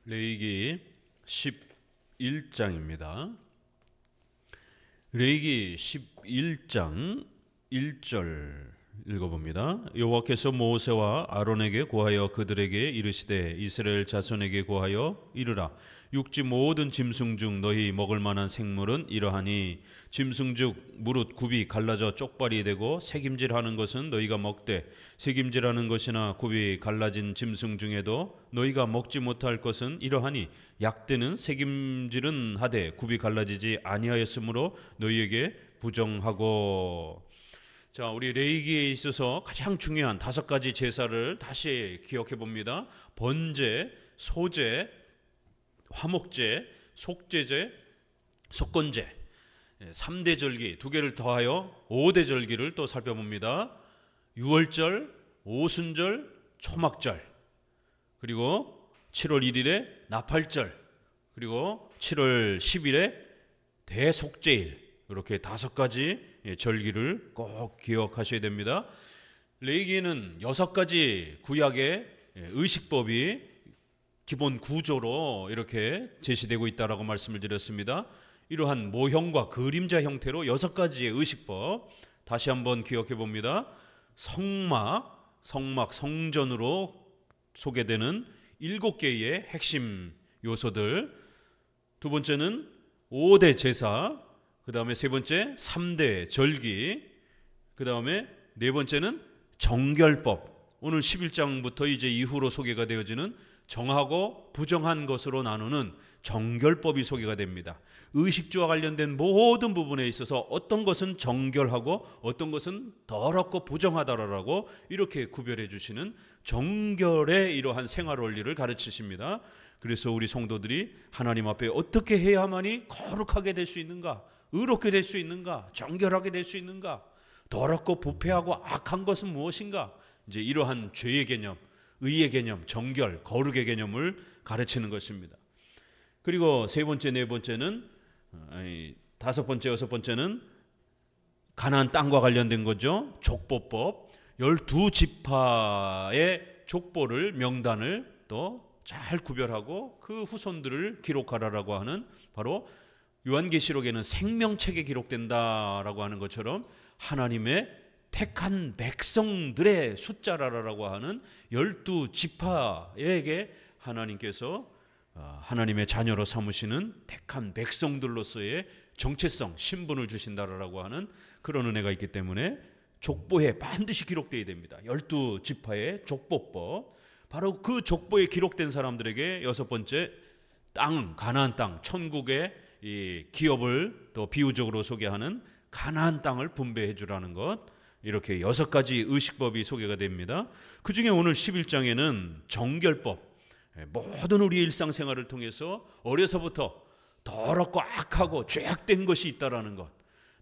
레위기 11장입니다. 레위기 11장 1절 읽어봅니다. 여호와께서 모세와 아론에게 고하여 그들에게 이르시되 이스라엘 자손에게 고하여 이르라. 육지 모든 짐승 중 너희 먹을 만한 생물은 이러하니 짐승 중 무릇 굽이 갈라져 쪽발이 되고 새김질하는 것은 너희가 먹되 새김질하는 것이나 굽이 갈라진 짐승 중에도 너희가 먹지 못할 것은 이러하니 약대는 새김질은 하되 굽이 갈라지지 아니하였으므로 너희에게 부정하고. 자, 우리 레위기에 있어서 가장 중요한 5가지 제사를 다시 기억해 봅니다. 번제, 소제, 화목제, 속제제, 속건제, 3대 절기 2개를 더하여 5대 절기를 또 살펴봅니다. 유월절, 오순절, 초막절, 그리고 7월 1일에 나팔절, 그리고 7월 10일에 대속제일, 이렇게 5가지 절기를 꼭 기억하셔야 됩니다. 레위기에는 6가지 구약의 의식법이 기본 구조로 이렇게 제시되고 있다라고 말씀을 드렸습니다. 이러한 모형과 그림자 형태로 6가지의 의식법 다시 한번 기억해 봅니다. 성막, 성전으로 소개되는 7개의 핵심 요소들. 두 번째는 5대 제사, 그 다음에 세 번째 3대 절기, 그 다음에 네 번째는 정결법. 오늘 11장부터 이제 이후로 소개가 되어지는 정하고 부정한 것으로 나누는 정결법이 소개가 됩니다. 의식주와 관련된 모든 부분에 있어서 어떤 것은 정결하고 어떤 것은 더럽고 부정하다라고 이렇게 구별해 주시는 정결의 이러한 생활 원리를 가르치십니다. 그래서 우리 성도들이 하나님 앞에 어떻게 해야만이 거룩하게 될 수 있는가, 의롭게 될 수 있는가, 정결하게 될 수 있는가, 더럽고 부패하고 악한 것은 무엇인가, 이제 이러한 죄의 개념, 의의 개념, 정결, 거룩의 개념을 가르치는 것입니다. 그리고 세 번째, 네 번째는, 5번째, 6번째는 가나안 땅과 관련된 거죠. 족보법, 12지파의 족보를, 명단을 또 잘 구별하고 그 후손들을 기록하라라고 하는, 바로 요한계시록에는 생명책에 기록된다라고 하는 것처럼 하나님의 택한 백성들의 숫자라라고 하는 12지파에게 하나님께서 하나님의 자녀로 삼으시는 택한 백성들로서의 정체성, 신분을 주신다라고 하는 그런 은혜가 있기 때문에 족보에 반드시 기록되어야 됩니다. 12지파의 족보법. 바로 그 족보에 기록된 사람들에게 6번째 땅, 가나안 땅, 천국의 이 기업을 또 비유적으로 소개하는 가나안 땅을 분배해 주라는 것, 이렇게 6가지 의식법이 소개가 됩니다. 그 중에 오늘 11장에는 정결법, 모든 우리의 일상생활을 통해서 어려서부터 더럽고 악하고 죄악된 것이 있다라는 것,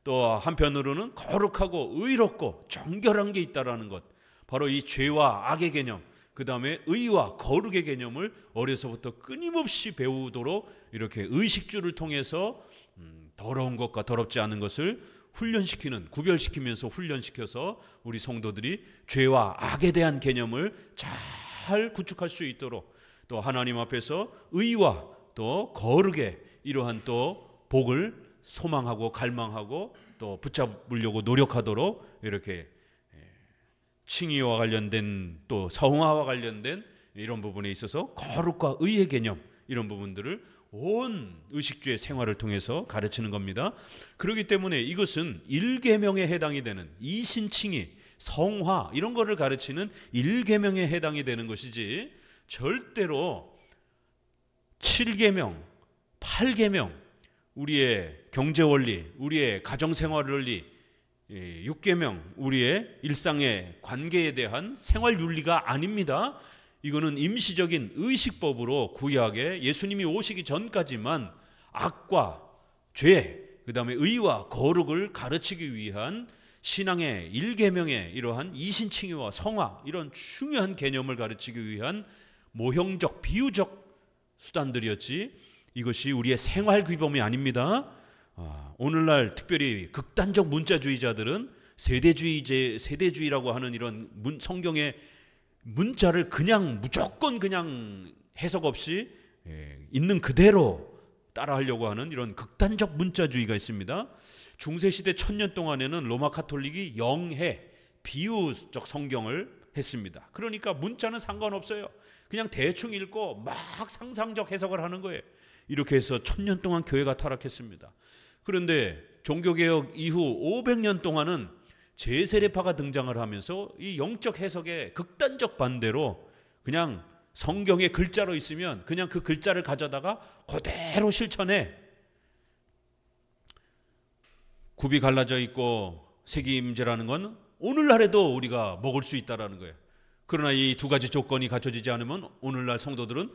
또 한편으로는 거룩하고 의롭고 정결한 게 있다라는 것, 바로 이 죄와 악의 개념, 그 다음에 의와 거룩의 개념을 어려서부터 끊임없이 배우도록 이렇게 의식주를 통해서 더러운 것과 더럽지 않은 것을 훈련시키는, 구별시키면서 훈련시켜서 우리 성도들이 죄와 악에 대한 개념을 잘 구축할 수 있도록, 또 하나님 앞에서 의와 또 거룩의 이러한 또 복을 소망하고 갈망하고 또 붙잡으려고 노력하도록 이렇게 칭의와 관련된, 또 성화와 관련된 이런 부분에 있어서 거룩과 의의 개념, 이런 부분들을 온 의식주의 생활을 통해서 가르치는 겁니다. 그렇기 때문에 이것은 1계명에 해당이 되는, 이신칭의, 성화 이런 거를 가르치는 1계명에 해당이 되는 것이지, 절대로 7계명, 8계명, 우리의 경제원리, 우리의 가정생활 원리, 6계명, 우리의 일상의 관계에 대한 생활윤리가 아닙니다. 이거는 임시적인 의식법으로 구약에 예수님이 오시기 전까지만 악과 죄, 그 다음에 의와 거룩을 가르치기 위한 신앙의 1계명의 이러한 이신칭의와 성화, 이런 중요한 개념을 가르치기 위한 모형적, 비유적 수단들이었지, 이것이 우리의 생활 규범이 아닙니다. 오늘날 특별히 극단적 문자주의자들은 세대주의라고 하는 이런 성경의 문자를 그냥 무조건 그냥 해석 없이 있는 그대로 따라하려고 하는 이런 극단적 문자주의가 있습니다. 중세시대 1000년 동안에는 로마 카톨릭이 영해 비유적 성경을 했습니다. 그러니까 문자는 상관없어요. 그냥 대충 읽고 막 상상적 해석을 하는 거예요. 이렇게 해서 1000년 동안 교회가 타락했습니다. 그런데 종교개혁 이후 500년 동안은 제세례파가 등장을 하면서 이 영적 해석의 극단적 반대로 그냥 성경에 글자로 있으면 그냥 그 글자를 가져다가 그대로 실천해. 굽이 갈라져 있고 색임제라는 건 오늘날에도 우리가 먹을 수 있다라는 거예요. 그러나 이 두 가지 조건이 갖춰지지 않으면 오늘날 성도들은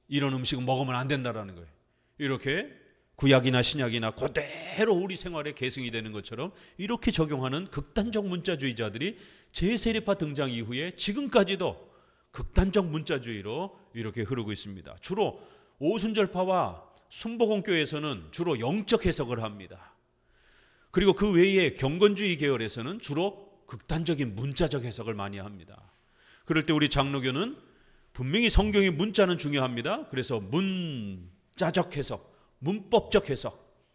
이런 음식은 먹으면 안 된다라는 거예요. 이렇게 구약이나 신약이나 그대로 우리 생활에 계승이 되는 것처럼 이렇게 적용하는 극단적 문자주의자들이 제세례파 등장 이후에 지금까지도 극단적 문자주의로 이렇게 흐르고 있습니다. 주로 오순절파와 순복음교회에서는 주로 영적 해석을 합니다. 그리고 그 외에 경건주의 계열에서는 주로 극단적인 문자적 해석을 많이 합니다. 그럴 때 우리 장로교는 분명히 성경의 문자는 중요합니다. 그래서 문자적 해석, 문법적 해석.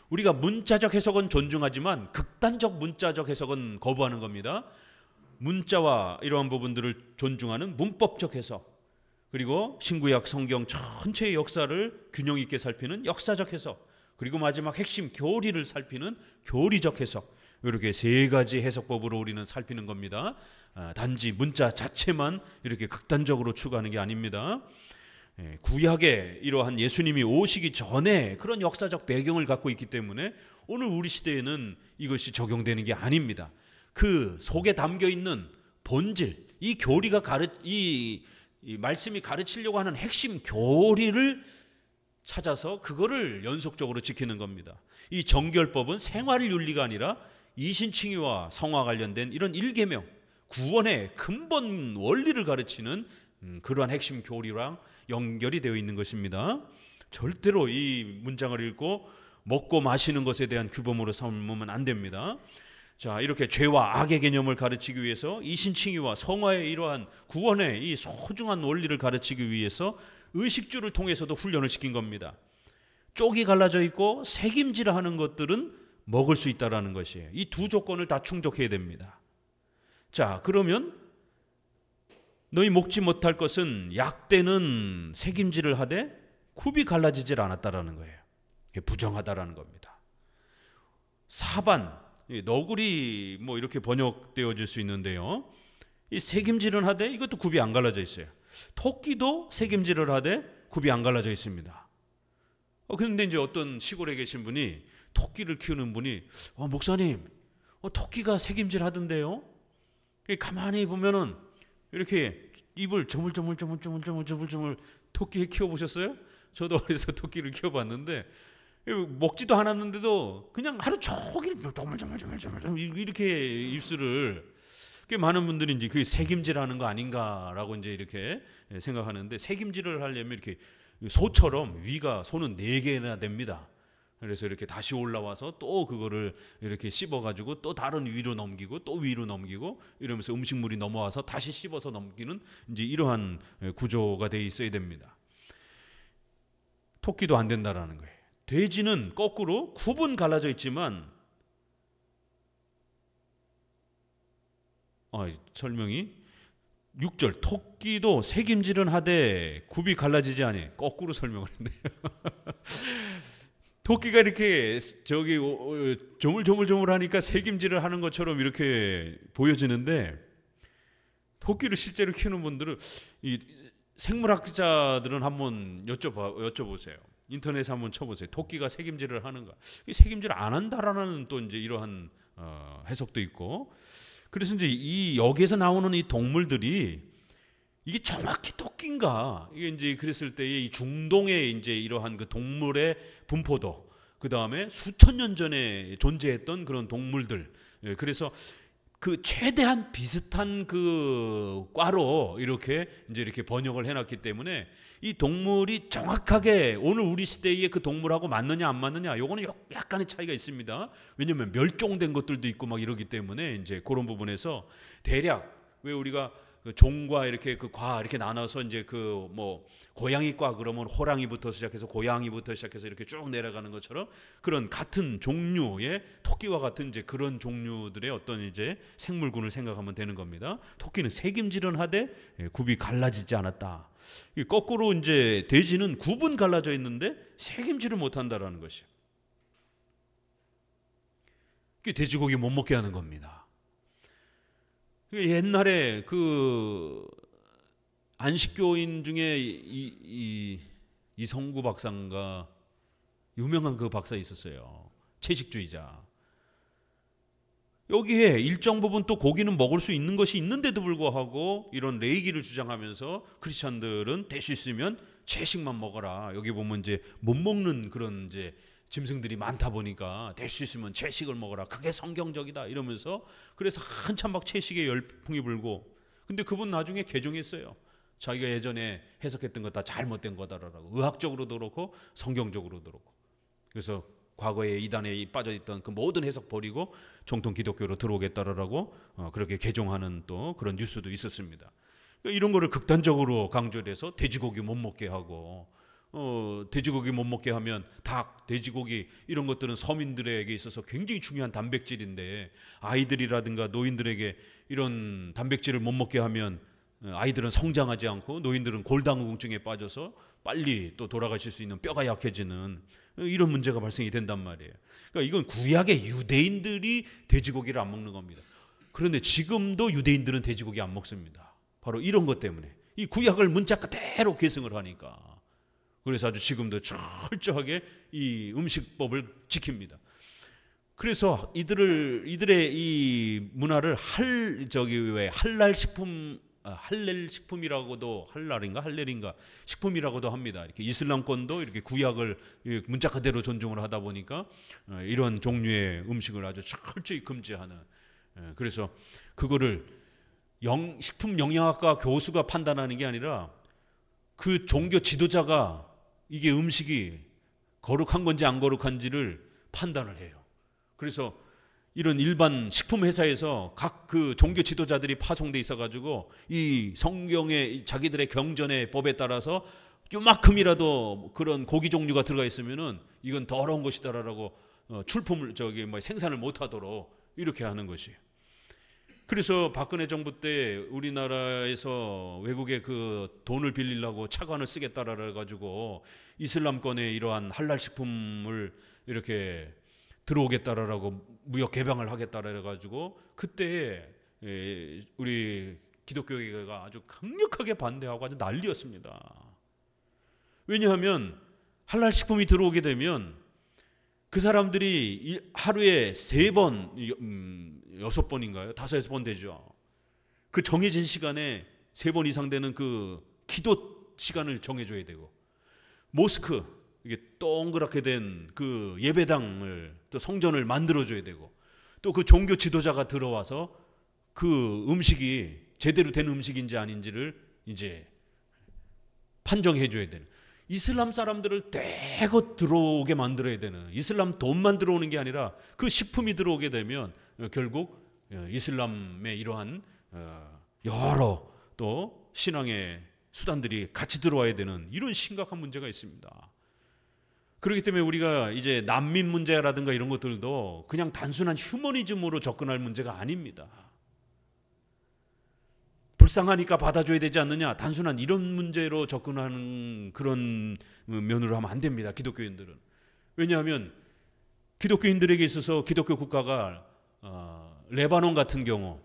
우리가 문자적 해석은 존중하지만 극단적 문자적 해석은 거부하는 겁니다. 문자와 이러한 부분들을 존중하는 문법적 해석, 그리고 신구약 성경 전체의 역사를 균형 있게 살피는 역사적 해석, 그리고 마지막 핵심 교리를 살피는 교리적 해석, 이렇게 세 가지 해석법으로 우리는 살피는 겁니다. 단지 문자 자체만 이렇게 극단적으로 추구하는 게 아닙니다. 구약에 이러한 예수님이 오시기 전에 그런 역사적 배경을 갖고 있기 때문에 오늘 우리 시대에는 이것이 적용되는 게 아닙니다. 그 속에 담겨 있는 본질, 이 교리가 이 말씀이 가르치려고 하는 핵심 교리를 찾아서 그거를 연속적으로 지키는 겁니다. 이 정결법은 생활 윤리가 아니라 이신칭의와 성화 관련된 이런 일계명, 구원의 근본 원리를 가르치는 그러한 핵심 교리랑 연결이 되어 있는 것입니다. 절대로 이 문장을 읽고 먹고 마시는 것에 대한 규범으로 삼으면 안 됩니다. 자, 이렇게 죄와 악의 개념을 가르치기 위해서 이신칭의와 성화의 이러한 구원의 이 소중한 원리를 가르치기 위해서 의식주를 통해서도 훈련을 시킨 겁니다. 쪽이 갈라져 있고 색임질을 하는 것들은 먹을 수 있다라는 것이에요. 이 두 조건을 다 충족해야 됩니다. 자, 그러면 너희 먹지 못할 것은 약대는 색임질을 하되 굽이 갈라지질 않았다라는 거예요. 부정하다라는 겁니다. 사반, 너구리 뭐 이렇게 번역되어질 수 있는데요. 이 색임질은 하되 이것도 굽이 안 갈라져 있어요. 토끼도 색임질을 하되 굽이 안 갈라져 있습니다. 그런데 이제 어떤 시골에 계신 분이 토끼를 키우는 분이 목사님, 토끼가 색임질 하던데요. 가만히 보면은 이렇게 입을 저물저물 토끼 키워보셨어요? 저도 어려서 토끼를 키워봤는데 먹지도 않았는데도 그냥 하루 종일 조물조물 이렇게 입술을, 많은 분들이 이제 그 색임질하는 거 아닌가라고 이제 이렇게 생각하는데, 색임질을 하려면 이렇게 소처럼 소는 4개나 됩니다. 그래서 이렇게 다시 올라와서 또 그거를 이렇게 씹어가지고 또 다른 위로 넘기고 또 위로 넘기고 이러면서 음식물이 넘어와서 다시 씹어서 넘기는 이제 이러한 구조가 돼 있어야 됩니다. 토끼도 안 된다라는 거예요. 돼지는 거꾸로 굽은 갈라져 있지만 설명이 6절 토끼도 색임질은 하되 굽이 갈라지지 아니, 거꾸로 설명을 했네요. 토끼가 이렇게 조물조물하니까 색임질을 하는 것처럼 이렇게 보여지는데, 토끼를 실제로 키우는 분들은, 이 생물학자들은 한번 여쭤보세요. 인터넷에 한번 쳐보세요. 토끼가 색임질을 하는가? 색임질 안 한다라는 또 이제 이러한 해석도 있고, 그래서 이제 이 여기에서 나오는 이 동물들이 이게 정확히 토끼인가? 이게 이제 그랬을 때의 이 중동의 이제 이러한 그 동물의 분포도, 그 다음에 수천 년 전에 존재했던 그런 동물들, 그래서 그 최대한 비슷한 그 과로 이렇게 번역을 해놨기 때문에 이 동물이 정확하게 오늘 우리 시대의 그 동물하고 맞느냐 안 맞느냐, 요거는 약간의 차이가 있습니다. 왜냐하면 멸종된 것들도 있고 막 이러기 때문에 이제 그런 부분에서 대략, 왜 우리가 그 종과 이렇게 그 과 이렇게 나눠서 이제 그 뭐 고양이과 그러면 호랑이부터 시작해서 고양이부터 시작해서 이렇게 쭉 내려가는 것처럼 그런 같은 종류의 토끼와 같은 이제 그런 종류들의 어떤 이제 생물군을 생각하면 되는 겁니다. 토끼는 색임질은 하되 굽이 갈라지지 않았다. 거꾸로 이제 돼지는 굽은 갈라져 있는데 색임질을 못 한다라는 것이에요. 그게 돼지고기 못 먹게 하는 겁니다. 옛날에 그 안식교인 중에 이성구 박사인가 유명한 그 박사 있었어요. 채식주의자. 여기에 일정 부분 또 고기는 먹을 수 있는 것이 있는데도 불구하고 이런 레이기를 주장하면서 크리스천들은 될 수 있으면 채식만 먹어라. 여기 보면 이제 못 먹는 그런 이제 짐승들이 많다 보니까 될 수 있으면 채식을 먹어라. 그게 성경적이다. 이러면서 그래서 한참 막 채식에 열풍이 불고 근데 그분 나중에 개종했어요. 자기가 예전에 해석했던 거 다 잘못된 거다라고 의학적으로도 그렇고 성경적으로도 그렇고 그래서 과거에 이단에 빠져있던 그 모든 해석 버리고 정통 기독교로 들어오겠다라고 그렇게 개종하는 또 그런 뉴스도 있었습니다. 이런 거를 극단적으로 강조를 해서 돼지고기 못 먹게 하고 돼지고기 못 먹게 하면 닭, 돼지고기 이런 것들은 서민들에게 있어서 굉장히 중요한 단백질인데 아이들이라든가 노인들에게 이런 단백질을 못 먹게 하면 아이들은 성장하지 않고 노인들은 골다공증에 빠져서 빨리 또 돌아가실 수 있는 뼈가 약해지는 이런 문제가 발생이 된단 말이에요. 그러니까 이건 구약의 유대인들이 돼지고기를 안 먹는 겁니다. 그런데 지금도 유대인들은 돼지고기 안 먹습니다. 바로 이런 것 때문에 이 구약을 문자 그대로 계승을 하니까 그래서 아주 지금도 철저하게 이 음식법을 지킵니다. 그래서 이들의 이 문화를 할랄 식품 할렐 식품이라고도 할렐인가 식품이라고도 합니다. 이렇게 이슬람권도 이렇게 구약을 문자 그대로 존중을 하다 보니까 이런 종류의 음식을 아주 철저히 금지하는 그래서 그거를 식품 영양학과 교수가 판단하는 게 아니라 그 종교 지도자가 이게 음식이 거룩한 건지 안 거룩한지를 판단을 해요. 그래서 이런 일반 식품 회사에서 각 그 종교 지도자들이 파송돼 있어가지고 이 성경의 자기들의 경전의 법에 따라서 요만큼이라도 그런 고기 종류가 들어가 있으면은 이건 더러운 것이다라고 출품을 생산을 못하도록 이렇게 하는 것이에요. 그래서 박근혜 정부 때 우리나라에서 외국에 그 돈을 빌리려고 차관을 쓰겠다라 가지고 이슬람권의 이러한 할랄 식품을 이렇게 들어오겠다라고 무역 개방을 하겠다라 가지고 그때 우리 기독교회가 아주 강력하게 반대하고 아주 난리였습니다. 왜냐하면 할랄 식품이 들어오게 되면 그 사람들이 하루에 3번, 6번인가요? 5번 되죠. 그 정해진 시간에 3번 이상 되는 그 기도 시간을 정해줘야 되고 모스크 이게 동그랗게 된 그 예배당을 또 성전을 만들어줘야 되고 또 그 종교 지도자가 들어와서 그 음식이 제대로 된 음식인지 아닌지를 이제 판정해줘야 되는 이슬람 사람들을 대거 들어오게 만들어야 되는 이슬람 돈만 들어오는 게 아니라 그 식품이 들어오게 되면 결국 이슬람의 이러한 여러 또 신앙의 수단들이 같이 들어와야 되는 이런 심각한 문제가 있습니다. 그렇기 때문에 우리가 이제 난민 문제라든가 이런 것들도 그냥 단순한 휴머니즘으로 접근할 문제가 아닙니다. 불쌍하니까 받아줘야 되지 않느냐 단순한 이런 문제로 접근하는 그런 면으로 하면 안 됩니다. 기독교인들은. 왜냐하면 기독교인들에게 있어서 기독교 국가가 레바논 같은 경우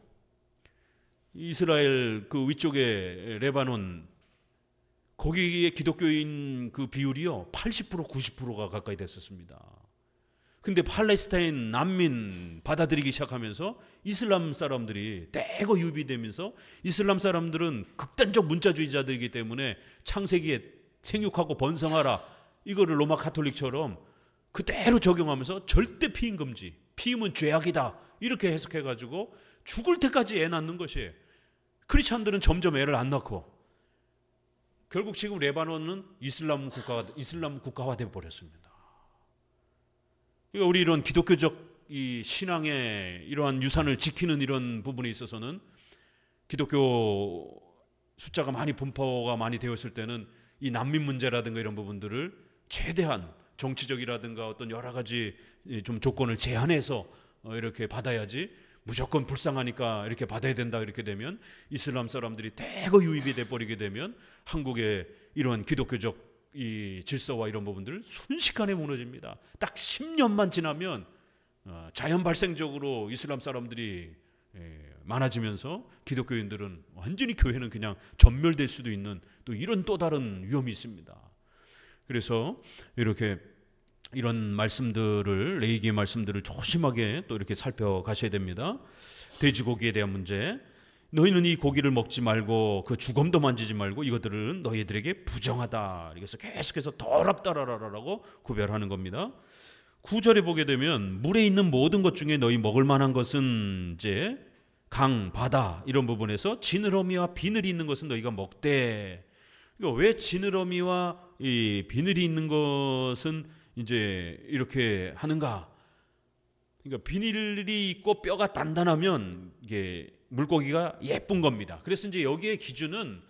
이스라엘 그 위쪽에 레바논 거기에 기독교인 그 비율이요 80% 90%가 가까이 됐었습니다. 근데 팔레스타인 난민 받아들이기 시작하면서 이슬람 사람들이 대거 유비되면서 이슬람 사람들은 극단적 문자주의자들이기 때문에 창세기에 생육하고 번성하라 이거를 로마 가톨릭처럼 그대로 적용하면서 절대 피임 금지 피임은 죄악이다 이렇게 해석해가지고 죽을 때까지 애 낳는 것이에요. 크리스찬들은 점점 애를 안 낳고 결국 지금 레바논은 이슬람 국가화 되어 버렸습니다. 그러니까 우리 이런 기독교적 이 신앙의 이러한 유산을 지키는 이런 부분에 있어서는 기독교 숫자가 많이 분포가 많이 되었을 때는 이 난민 문제라든가 이런 부분들을 최대한 정치적이라든가 어떤 여러 가지 좀 조건을 제한해서 이렇게 받아야지, 무조건 불쌍하니까 이렇게 받아야 된다 이렇게 되면 이슬람 사람들이 대거 유입이 돼버리게 되면 한국의 이런 기독교적 이 질서와 이런 부분들 순식간에 무너집니다. 딱 10년만 지나면 자연 발생적으로 이슬람 사람들이 많아지면서 기독교인들은 완전히 교회는 그냥 전멸될 수도 있는 또 이런 또 다른 위험이 있습니다. 그래서 이렇게 이런 말씀들을, 레위기의 말씀들을 조심하게 또 이렇게 살펴가셔야 됩니다. 돼지고기에 대한 문제, 너희는 이 고기를 먹지 말고 그 주검도 만지지 말고 이것들은 너희들에게 부정하다. 그래서 계속해서 더럽다라라고 구별하는 겁니다. 9절에 보게 되면 물에 있는 모든 것 중에 너희 먹을 만한 것은 이제 강, 바다 이런 부분에서 지느러미와 비늘이 있는 것은 너희가 먹되. 그러니까 왜 지느러미와 이 비늘이 있는 것은 이제 이렇게 하는가? 그러니까 비늘이 있고 뼈가 단단하면 이게 물고기가 예쁜 겁니다. 그래서 이제 여기에 기준은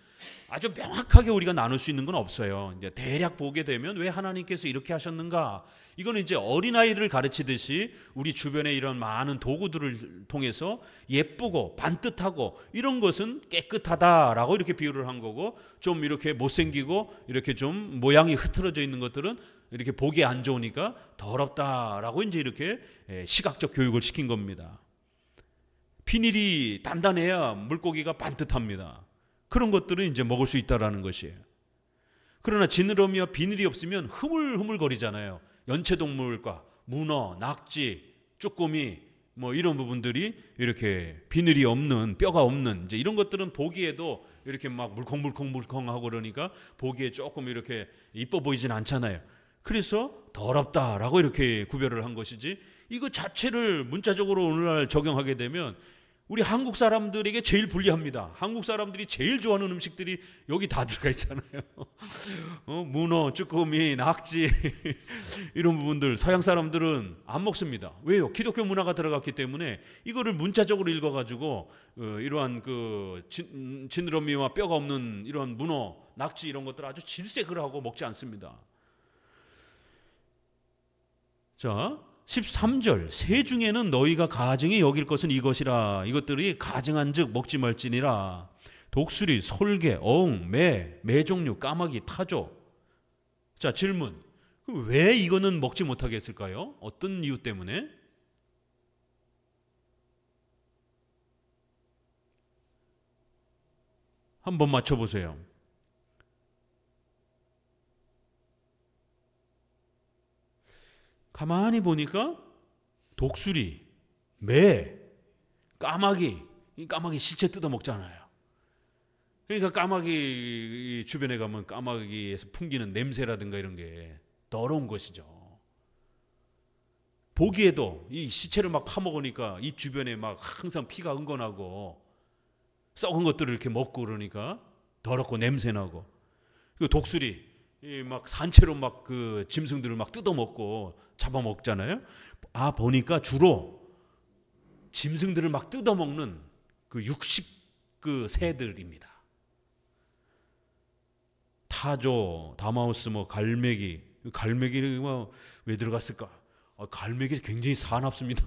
아주 명확하게 우리가 나눌 수 있는 건 없어요. 이제 대략 보게 되면 왜 하나님께서 이렇게 하셨는가? 이거는 이제 어린아이를 가르치듯이 우리 주변에 이런 많은 도구들을 통해서 예쁘고 반듯하고 이런 것은 깨끗하다라고 이렇게 비유를 한 거고, 좀 이렇게 못생기고 이렇게 좀 모양이 흐트러져 있는 것들은 이렇게 보기 안 좋으니까 더럽다라고 이제 이렇게 시각적 교육을 시킨 겁니다. 비늘이 단단해야 물고기가 반듯합니다. 그런 것들은 이제 먹을 수 있다라는 것이에요. 그러나 지느러미와 비늘이 없으면 흐물흐물거리잖아요. 연체동물과 문어, 낙지, 쭈꾸미 뭐 이런 부분들이 이렇게 비늘이 없는, 뼈가 없는 이제 이런 것들은 보기에도 이렇게 막 물컹물컹하고 그러니까 보기에 조금 이렇게 이뻐 보이진 않잖아요. 그래서 더럽다라고 이렇게 구별을 한 것이지, 이거 자체를 문자적으로 오늘날 적용하게 되면 우리 한국 사람들에게 제일 불리합니다. 한국 사람들이 제일 좋아하는 음식들이 여기 다 들어가 있잖아요. 문어, 쭈꾸미, 낙지 이런 부분들 서양 사람들은 안 먹습니다. 왜요? 기독교 문화가 들어갔기 때문에 이거를 문자적으로 읽어가지고 이러한 그 지느러미와 뼈가 없는 이러한 문어, 낙지 이런 것들 아주 질색을 하고 먹지 않습니다. 자, 13절 새 중에는 너희가 가증히 여길 것은 이것이라. 이것들이 가증한 즉 먹지 말지니라. 독수리, 솔개, 어흥, 매 종류, 까마귀, 타조. 자, 질문. 왜 이거는 먹지 못하게 했을까요? 어떤 이유 때문에? 한번 맞춰보세요. 가만히 보니까 독수리, 매, 까마귀, 이 까마귀 시체 뜯어 먹잖아요. 그러니까 까마귀 주변에 가면 까마귀에서 풍기는 냄새라든가 이런 게 더러운 것이죠. 보기에도 이 시체를 막 파먹으니까 입 주변에 막 항상 피가 흥건하고 썩은 것들을 이렇게 먹고 그러니까 더럽고 냄새나고. 그리고 독수리 막 산채로 막 그 짐승들을 막 뜯어먹고 잡아먹잖아요. 아, 보니까 주로 짐승들을 막 뜯어먹는 그 육식 그 새들입니다. 타조, 다마우스, 뭐 갈매기는 뭐 왜 들어갔을까? 갈매기 굉장히 사납습니다.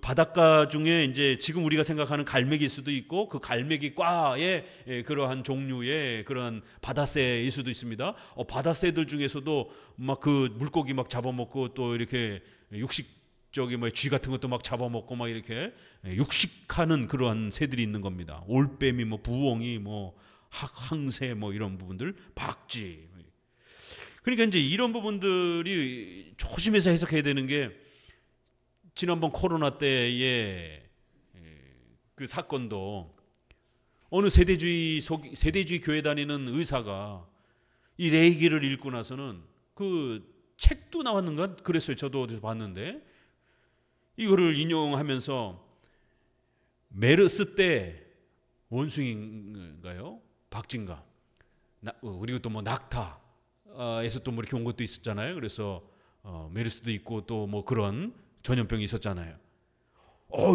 바닷가 중에 이제 지금 우리가 생각하는 갈매기일 수도 있고 그 갈매기과의 그러한 종류의 그런 바다새일 수도 있습니다. 바다새들 중에서도 막 그 물고기 막 잡아먹고 또 이렇게 육식적인 뭐 쥐 같은 것도 막 잡아먹고 막 이렇게 육식하는 그러한 새들이 있는 겁니다. 올빼미, 뭐 부엉이, 뭐 항새, 뭐 이런 부분들, 박쥐. 그러니까 이제 이런 부분들이 조심해서 해석해야 되는 게, 지난번 코로나 때의 그 사건도 어느 세대주의 교회 다니는 의사가 이 레위기를 읽고 나서는 그 책도 나왔는가 그랬어요. 저도 어디서 봤는데 이거를 인용하면서 메르스 때 원숭이인가요? 박쥐인가? 그리고 또 뭐 낙타에서 또 뭐 이렇게 온 것도 있었잖아요. 그래서 메르스도 있고 또 뭐 그런 전염병이 있었잖아요.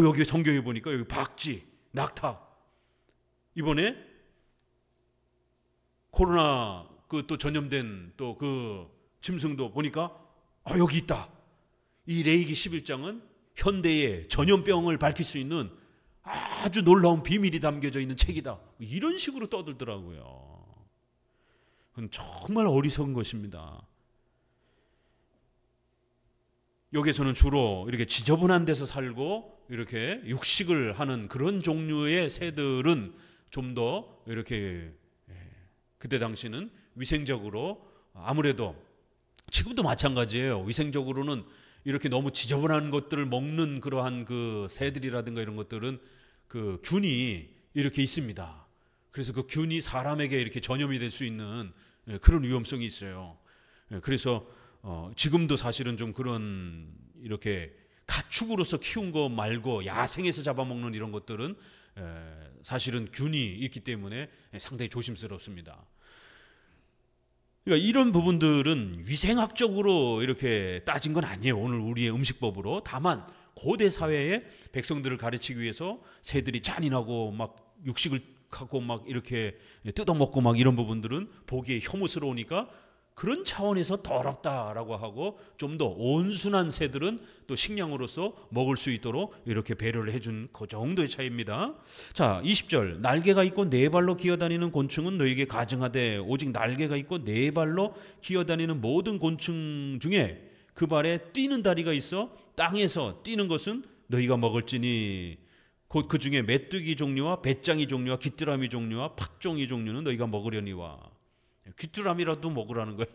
여기 성경에 보니까 여기 박쥐, 낙타. 이번에 코로나 그 또 전염된 또 그 짐승도 보니까 여기 있다. 이 레위기 11장은 현대의 전염병을 밝힐 수 있는 아주 놀라운 비밀이 담겨져 있는 책이다. 이런 식으로 떠들더라고요. 그건 정말 어리석은 것입니다. 여기서는 주로 이렇게 지저분한 데서 살고 이렇게 육식을 하는 그런 종류의 새들은 좀 더 이렇게 그때 당시는 위생적으로 아무래도 지금도 마찬가지예요. 위생적으로는 이렇게 너무 지저분한 것들을 먹는 그러한 그 새들이라든가 이런 것들은 그 균이 이렇게 있습니다. 그래서 그 균이 사람에게 이렇게 전염이 될 수 있는 그런 위험성이 있어요. 그래서 지금도 사실은 좀 그런 이렇게 가축으로서 키운 거 말고 야생에서 잡아먹는 이런 것들은 사실은 균이 있기 때문에 상당히 조심스럽습니다. 그러니까 이런 부분들은 위생학적으로 이렇게 따진 건 아니에요. 오늘 우리의 음식법으로. 다만 고대 사회의 백성들을 가르치기 위해서 새들이 잔인하고 막 육식을 하고 막 이렇게 뜯어먹고 막 이런 부분들은 보기에 혐오스러우니까 그런 차원에서 더럽다라고 하고 좀 더 온순한 새들은 또 식량으로서 먹을 수 있도록 이렇게 배려를 해준 그 정도의 차이입니다. 자, 20절. 날개가 있고 네 발로 기어다니는 곤충은 너에게 가증하되 오직 날개가 있고 네 발로 기어다니는 모든 곤충 중에 그 발에 뛰는 다리가 있어 땅에서 뛰는 것은 너희가 먹을지니 곧 그 중에 메뚜기 종류와 배짱이 종류와 귀뚜라미 종류와 팥종이 종류는 너희가 먹으려니와. 귀뚜라미라도 먹으라는 거예요.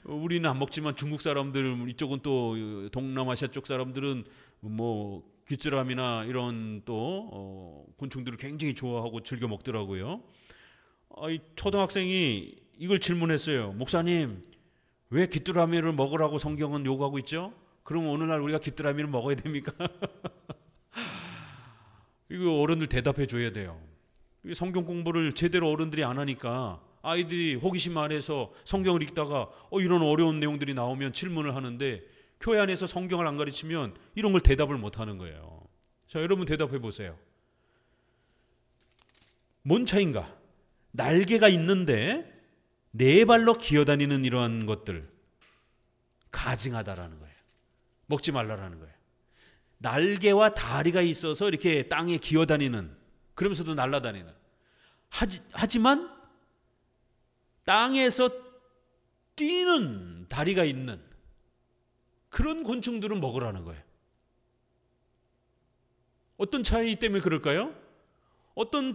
우리는 안 먹지만 중국 사람들, 이쪽은 또 동남아시아 쪽 사람들은 뭐 귀뚜라미나 이런 또 곤충들을 굉장히 좋아하고 즐겨 먹더라고요. 이 초등학생이 이걸 질문했어요. 목사님, 왜 귀뚜라미를 먹으라고 성경은 요구하고 있죠? 그럼 오늘날 우리가 귀뚜라미를 먹어야 됩니까? 이거 어른들 대답해 줘야 돼요. 성경 공부를 제대로 어른들이 안 하니까 아이들이 호기심 안에서 성경을 읽다가 이런 어려운 내용들이 나오면 질문을 하는데 교회 안에서 성경을 안 가르치면 이런 걸 대답을 못 하는 거예요. 자, 여러분 대답해 보세요. 뭔 차이인가? 날개가 있는데 네 발로 기어다니는 이러한 것들 가증하다라는 거예요. 먹지 말라라는 거예요. 날개와 다리가 있어서 이렇게 땅에 기어다니는, 그러면서도 날아다니는, 하지만 땅에서 뛰는 다리가 있는 그런 곤충들은 먹으라는 거예요. 어떤 차이 때문에 그럴까요? 어떤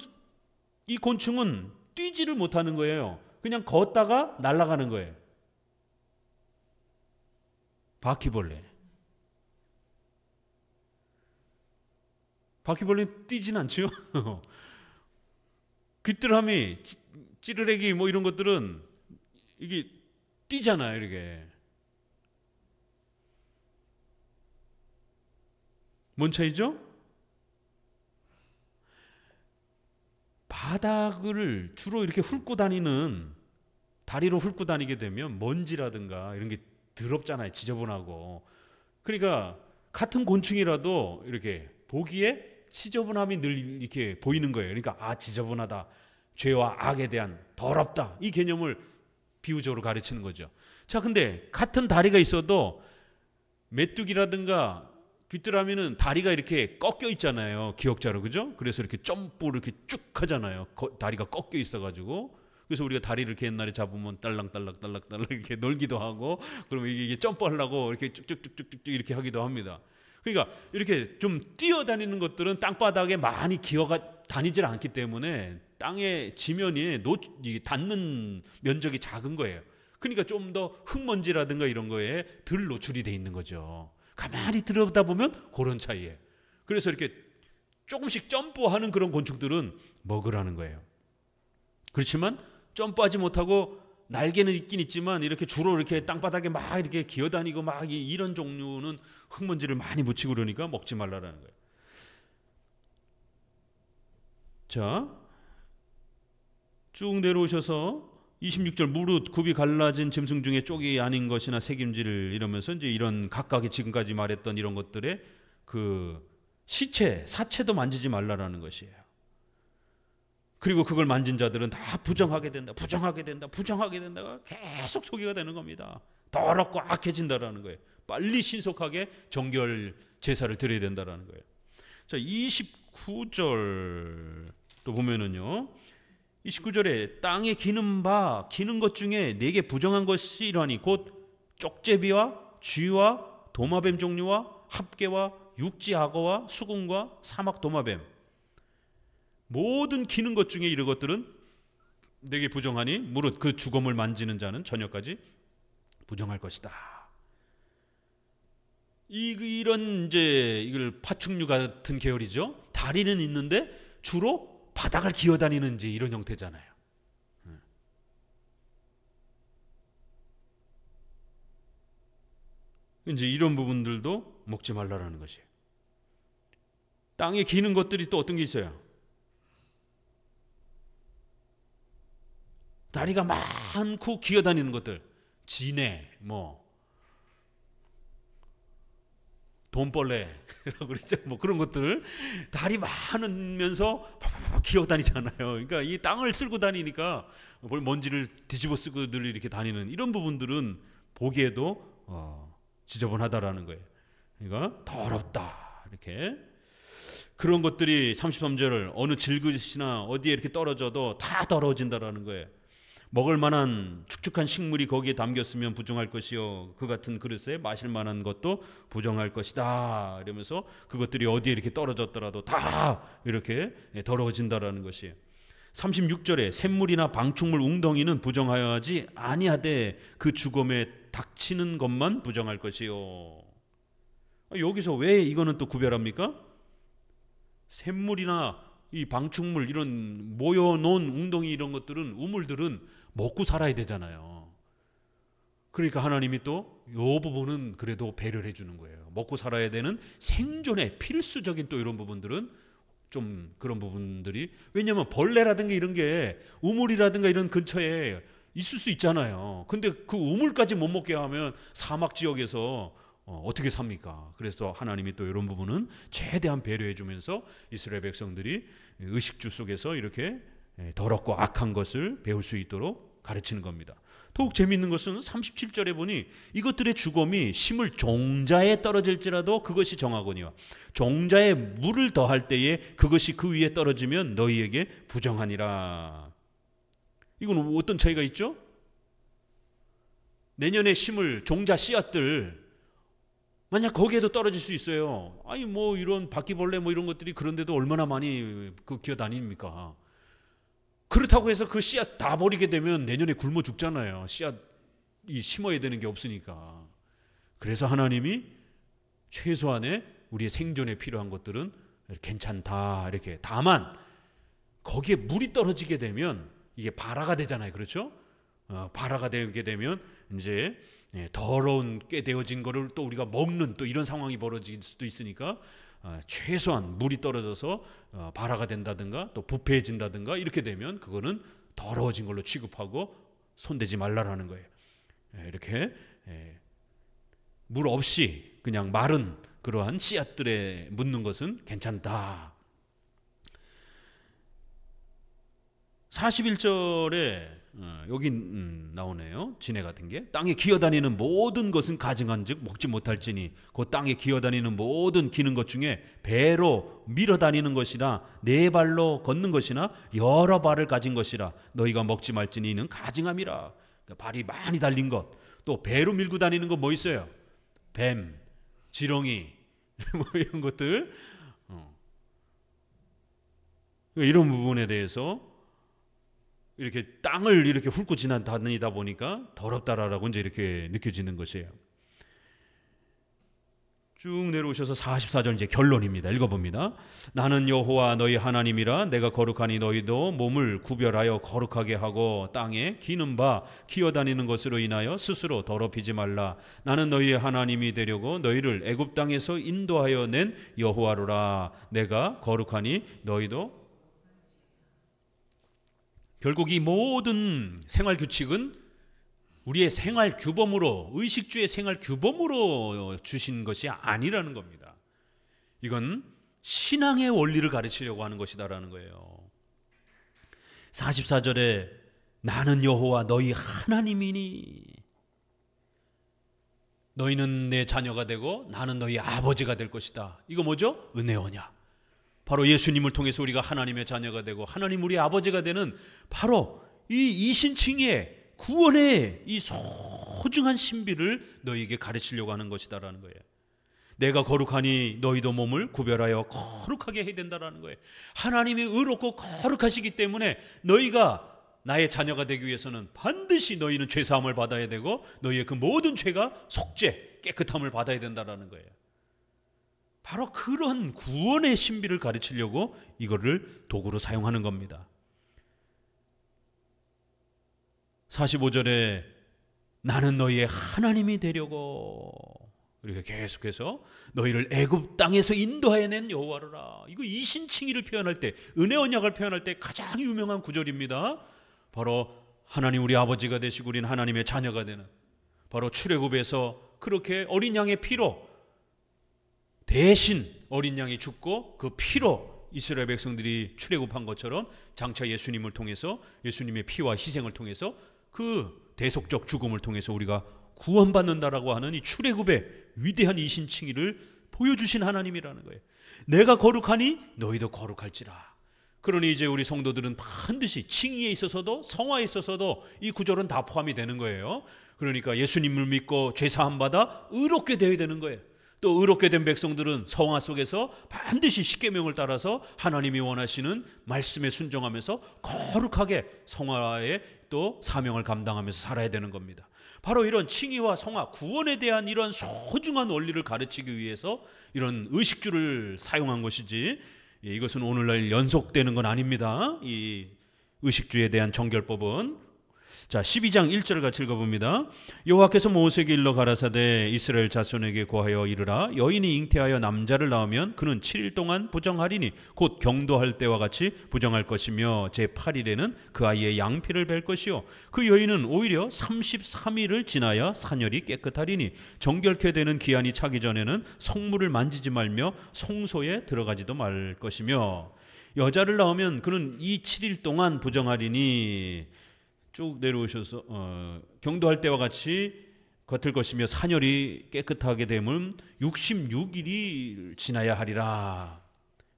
이 곤충은 뛰지를 못하는 거예요. 그냥 걷다가 날아가는 거예요. 바퀴벌레. 바퀴벌레는 뛰진 않죠. 귀뚜라미, 찌르레기 뭐 이런 것들은 이게 뛰잖아요. 이렇게. 뭔 차이죠? 바닥을 주로 이렇게 훑고 다니는, 다리로 훑고 다니게 되면 먼지라든가 이런 게 더럽잖아요. 지저분하고. 그러니까 같은 곤충이라도 이렇게 보기에 지저분함이 늘 이렇게 보이는 거예요. 그러니까 지저분하다. 죄와 악에 대한 더럽다. 이 개념을 비유적으로 가르치는 거죠. 자, 근데 같은 다리가 있어도 메뚜기라든가 귀뚜라미는 다리가 이렇게 꺾여 있잖아요. 기역자로, 그죠? 그래서 이렇게 점프를 이렇게 쭉 하잖아요. 다리가 꺾여 있어가지고. 그래서 우리가 다리를 이렇게 옛날에 잡으면 딸랑딸랑 이렇게 놀기도 하고, 그러면 이게 점프하려고 이렇게 쭉쭉쭉쭉 이렇게 하기도 합니다. 그러니까 이렇게 좀 뛰어다니는 것들은 땅바닥에 많이 기어가 다니질 않기 때문에 땅의 지면이 닿는 면적이 작은 거예요. 그러니까 좀 더 흙먼지라든가 이런 거에 덜 노출이 돼 있는 거죠. 가만히 들여다보면 그런 차이예요. 그래서 이렇게 조금씩 점프하는 그런 곤충들은 먹으라는 거예요. 그렇지만 점프하지 못하고 날개는 있긴 있지만 이렇게 주로 이렇게 땅바닥에 막 이렇게 기어다니고 막 이런 종류는 흙먼지를 많이 묻히고 그러니까 먹지 말라라는 거예요. 자, 쭉 내려오셔서 26절 무릇 굽이 갈라진 짐승 중에 쪽이 아닌 것이나 새김질 이러면서 이제 이런 각각의 지금까지 말했던 이런 것들의 그 시체, 사체도 만지지 말라라는 것이에요. 그리고 그걸 만진 자들은 다 부정하게 된다, 부정하게 된다, 부정하게 된다가 계속 소개가 되는 겁니다. 더럽고 악해진다라는 거예요. 빨리 신속하게 정결 제사를 드려야 된다라는 거예요. 자, 29절 또 보면은요, 29절에 땅에 기는 것 중에 네게 부정한 것이 이러하니 곧 쪽제비와 쥐와 도마뱀 종류와 합개와 육지 악어와 수군과 사막 도마뱀, 모든 기는 것 중에 이런 것들은 내게 부정하니 무릇 그 주검을 만지는 자는 저녁까지 부정할 것이다. 이런 이제 이걸 파충류 같은 계열이죠. 다리는 있는데 주로 바닥을 기어다니는 이제 이런 형태잖아요. 이제 이런 부분들도 먹지 말라라는 것이에요. 땅에 기는 것들이 또 어떤 게 있어요? 다리가 많고 기어다니는 것들, 지네, 돈벌레라고 그러죠. 그런 것들, 다리 많으면서 팍팍팍 기어다니잖아요. 그러니까 이 땅을 쓸고 다니니까 먼지를 뒤집어 쓰고 늘 이렇게 다니는 이런 부분들은 보기에도 지저분하다라는 거예요. 그러니까 더럽다 이렇게. 그런 것들이 33절 어느 질그릇이나 어디에 이렇게 떨어져도 다 더러워진다라는 거예요. 먹을 만한 축축한 식물이 거기에 담겼으면 부정할 것이요 그 같은 그릇에 마실 만한 것도 부정할 것이다 이러면서 그것들이 어디에 이렇게 떨어졌더라도 다 이렇게 더러워진다라는 것이에요. 36절에 샘물이나 방충물 웅덩이는 부정하여야지 아니하되 그 죽음에 닥치는 것만 부정할 것이요. 여기서 왜 이거는 또 구별합니까? 샘물이나 이 방충물 이런 모여놓은 웅덩이 이런 것들은 우물들은 먹고 살아야 되잖아요. 그러니까 하나님이 또 이 부분은 그래도 배려를 해주는 거예요. 먹고 살아야 되는 생존의 필수적인 또 이런 부분들은 좀 그런 부분들이, 왜냐하면 벌레라든가 이런 게 우물이라든가 이런 근처에 있을 수 있잖아요. 근데 그 우물까지 못 먹게 하면 사막 지역에서 어떻게 삽니까? 그래서 하나님이 또 이런 부분은 최대한 배려해 주면서 이스라엘 백성들이 의식주 속에서 이렇게 더럽고 악한 것을 배울 수 있도록 가르치는 겁니다. 더욱 재미있는 것은 37절에 보니 이것들의 죽음이 심을 종자에 떨어질지라도 그것이 정하거니와 종자에 물을 더할 때에 그것이 그 위에 떨어지면 너희에게 부정하니라. 이건 어떤 차이가 있죠? 내년에 심을 종자 씨앗들 만약 거기에도 떨어질 수 있어요. 아니 이런 바퀴벌레 이런 것들이 그런데도 얼마나 많이 기어다닙니까? 그렇다고 해서 그 씨앗 다 버리게 되면 내년에 굶어 죽잖아요. 씨앗이 심어야 되는 게 없으니까. 그래서 하나님이 최소한의 우리의 생존에 필요한 것들은 괜찮다 이렇게. 다만 거기에 물이 떨어지게 되면 이게 발화가 되잖아요. 그렇죠? 발화가 되게 되면 이제 더러운 꽤 되어진 거를 또 우리가 먹는 또 이런 상황이 벌어질 수도 있으니까 최소한 물이 떨어져서 발화가 된다든가 또 부패해진다든가 이렇게 되면 그거는 더러워진 걸로 취급하고 손대지 말라라는 거예요. 이렇게 물 없이 그냥 마른 그러한 씨앗들에 묻는 것은 괜찮다. 41절에 여기 나오네요. 지네 같은 게 땅에 기어다니는 모든 것은 가증한즉 먹지 못할지니 그 땅에 기어다니는 모든 기는 것 중에 배로 밀어다니는 것이나 네 발로 걷는 것이나 여러 발을 가진 것이라 너희가 먹지 말지니 이는 가증함이라. 그러니까 발이 많이 달린 것, 또 배로 밀고 다니는 거 뭐 있어요? 뱀, 지렁이 이런 것들, 이런 부분에 대해서 이렇게 땅을 이렇게 훑고 지나다니다 보니까 더럽다라고 이제 이렇게 느껴지는 것이에요. 쭉 내려오셔서 44절 이제 결론입니다. 읽어봅니다. 나는 여호와 너희 하나님이라 내가 거룩하니 너희도 몸을 구별하여 거룩하게 하고 땅에 기는 바 기어다니는 것으로 인하여 스스로 더럽히지 말라. 나는 너희의 하나님이 되려고 너희를 애굽 땅에서 인도하여 낸 여호와로라. 내가 거룩하니 너희도. 결국 이 모든 생활 규칙은 우리의 생활 규범으로, 의식주의 생활 규범으로 주신 것이 아니라는 겁니다. 이건 신앙의 원리를 가르치려고 하는 것이다라는 거예요. 44절에 나는 여호와 너희 하나님이니 너희는 내 자녀가 되고 나는 너희 아버지가 될 것이다. 이거 뭐죠? 은혜 언약. 바로 예수님을 통해서 우리가 하나님의 자녀가 되고 하나님 우리 아버지가 되는 바로 이 이신칭의 구원의 이 소중한 신비를 너희에게 가르치려고 하는 것이다라는 거예요. 내가 거룩하니 너희도 몸을 구별하여 거룩하게 해야 된다라는 거예요. 하나님이 의롭고 거룩하시기 때문에 너희가 나의 자녀가 되기 위해서는 반드시 너희는 죄사함을 받아야 되고 너희의 그 모든 죄가 속죄, 깨끗함을 받아야 된다라는 거예요. 바로 그런 구원의 신비를 가르치려고 이거를 도구로 사용하는 겁니다. 45절에 나는 너희의 하나님이 되려고 이렇게 계속해서 너희를 애굽 땅에서 인도하여낸 여호와라. 이거 이신칭의를 표현할 때, 은혜 언약을 표현할 때 가장 유명한 구절입니다. 바로 하나님 우리 아버지가 되시고 우리는 하나님의 자녀가 되는, 바로 출애굽에서 그렇게 어린 양의 피로 대신 어린 양이 죽고 그 피로 이스라엘 백성들이 출애굽한 것처럼 장차 예수님을 통해서, 예수님의 피와 희생을 통해서 그 대속적 죽음을 통해서 우리가 구원받는다라고 하는 이 출애굽의 위대한 이신칭의를 보여주신 하나님이라는 거예요. 내가 거룩하니 너희도 거룩할지라. 그러니 이제 우리 성도들은 반드시 칭의에 있어서도 성화에 있어서도 이 구절은 다 포함이 되는 거예요. 그러니까 예수님을 믿고 죄사함 받아 의롭게 되어야 되는 거예요. 또 의롭게 된 백성들은 성화 속에서 반드시 십계명을 따라서 하나님이 원하시는 말씀에 순종하면서 거룩하게 성화의 또 사명을 감당하면서 살아야 되는 겁니다. 바로 이런 칭의와 성화, 구원에 대한 이런 소중한 원리를 가르치기 위해서 이런 의식주를 사용한 것이지, 이것은 오늘날 연속되는 건 아닙니다. 이 의식주에 대한 정결법은. 자, 12장 1절을 같이 읽어봅니다. 여호와께서 모세에게 일러 가라사대 이스라엘 자손에게 고하여 이르라. 여인이 잉태하여 남자를 낳으면 그는 7일 동안 부정하리니 곧 경도할 때와 같이 부정할 것이며 제8일에는 그 아이의 양피를 벨 것이요 그 여인은 오히려 33일을 지나야 사녀리 깨끗하리니 정결케 되는 기한이 차기 전에는 성물을 만지지 말며 성소에 들어가지도 말 것이며 여자를 낳으면 그는 이 7일 동안 부정하리니 쭉 내려오셔서 경도할 때와 같이 겉을 것이며 사녀리 깨끗하게 되면 66일이 지나야 하리라.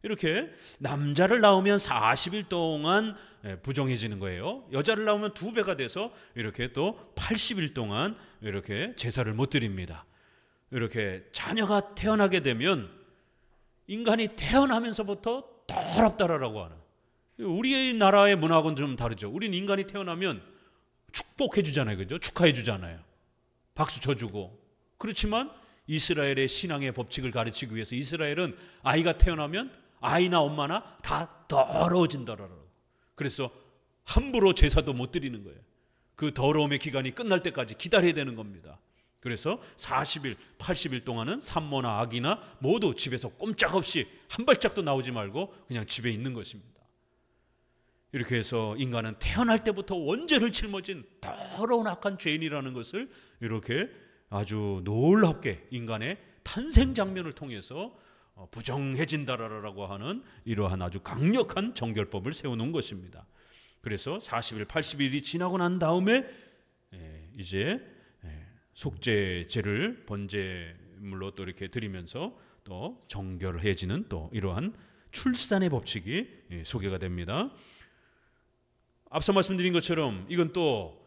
이렇게 남자를 낳으면 40일 동안 부정해지는 거예요. 여자를 낳으면 2배가 돼서 이렇게 또 80일 동안 이렇게 제사를 못 드립니다. 이렇게 자녀가 태어나게 되면 인간이 태어나면서부터 더럽다라고 하는, 우리나라의 문화하고는 좀 다르죠. 우리는 인간이 태어나면 축복해 주잖아요. 그죠? 축하해 주잖아요. 박수 쳐주고. 그렇지만 이스라엘의 신앙의 법칙을 가르치기 위해서 이스라엘은 아이가 태어나면 아이나 엄마나 다 더러워진다라고. 그래서 함부로 제사도 못 드리는 거예요. 그 더러움의 기간이 끝날 때까지 기다려야 되는 겁니다. 그래서 40일, 80일 동안은 산모나 아기나 모두 집에서 꼼짝없이 한 발짝도 나오지 말고 그냥 집에 있는 것입니다. 이렇게 해서 인간은 태어날 때부터 원죄를 짊어진 더러운 악한 죄인이라는 것을 이렇게 아주 놀랍게 인간의 탄생 장면을 통해서 부정해진다라고 하는 이러한 아주 강력한 정결법을 세워놓은 것입니다. 그래서 40일, 80일이 지나고 난 다음에 이제 속죄제를 번제물로 또 이렇게 드리면서 또 정결해지는 또 이러한 출산의 법칙이 소개가 됩니다. 앞서 말씀드린 것처럼 이건 또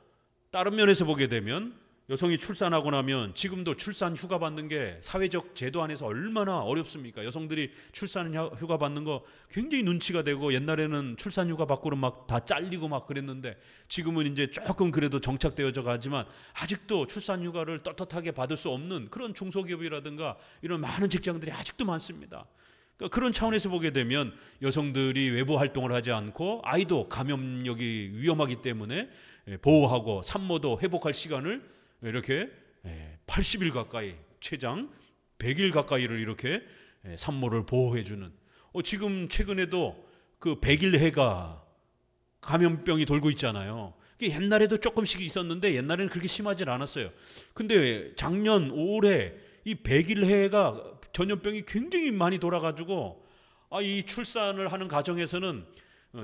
다른 면에서 보게 되면 여성이 출산하고 나면 지금도 출산 휴가 받는 게 사회적 제도 안에서 얼마나 어렵습니까? 여성들이 출산 휴가 받는 거 굉장히 눈치가 되고, 옛날에는 출산 휴가 받고는 막 다 잘리고 막 그랬는데 지금은 이제 조금 그래도 정착되어져 가지만 아직도 출산 휴가를 떳떳하게 받을 수 없는 그런 중소기업이라든가 이런 많은 직장들이 아직도 많습니다. 그러니까 그런 차원에서 보게 되면 여성들이 외부 활동을 하지 않고 아이도 감염력이 위험하기 때문에 보호하고 산모도 회복할 시간을 이렇게 80일 가까이, 최장 100일 가까이를 이렇게 산모를 보호해주는, 지금 최근에도 그 100일 해가 감염병이 돌고 있잖아요. 옛날에도 조금씩 있었는데 옛날에는 그렇게 심하진 않았어요. 근데 작년 올해 이 100일 해가 전염병이 굉장히 많이 돌아가지고 이 출산을 하는 가정에서는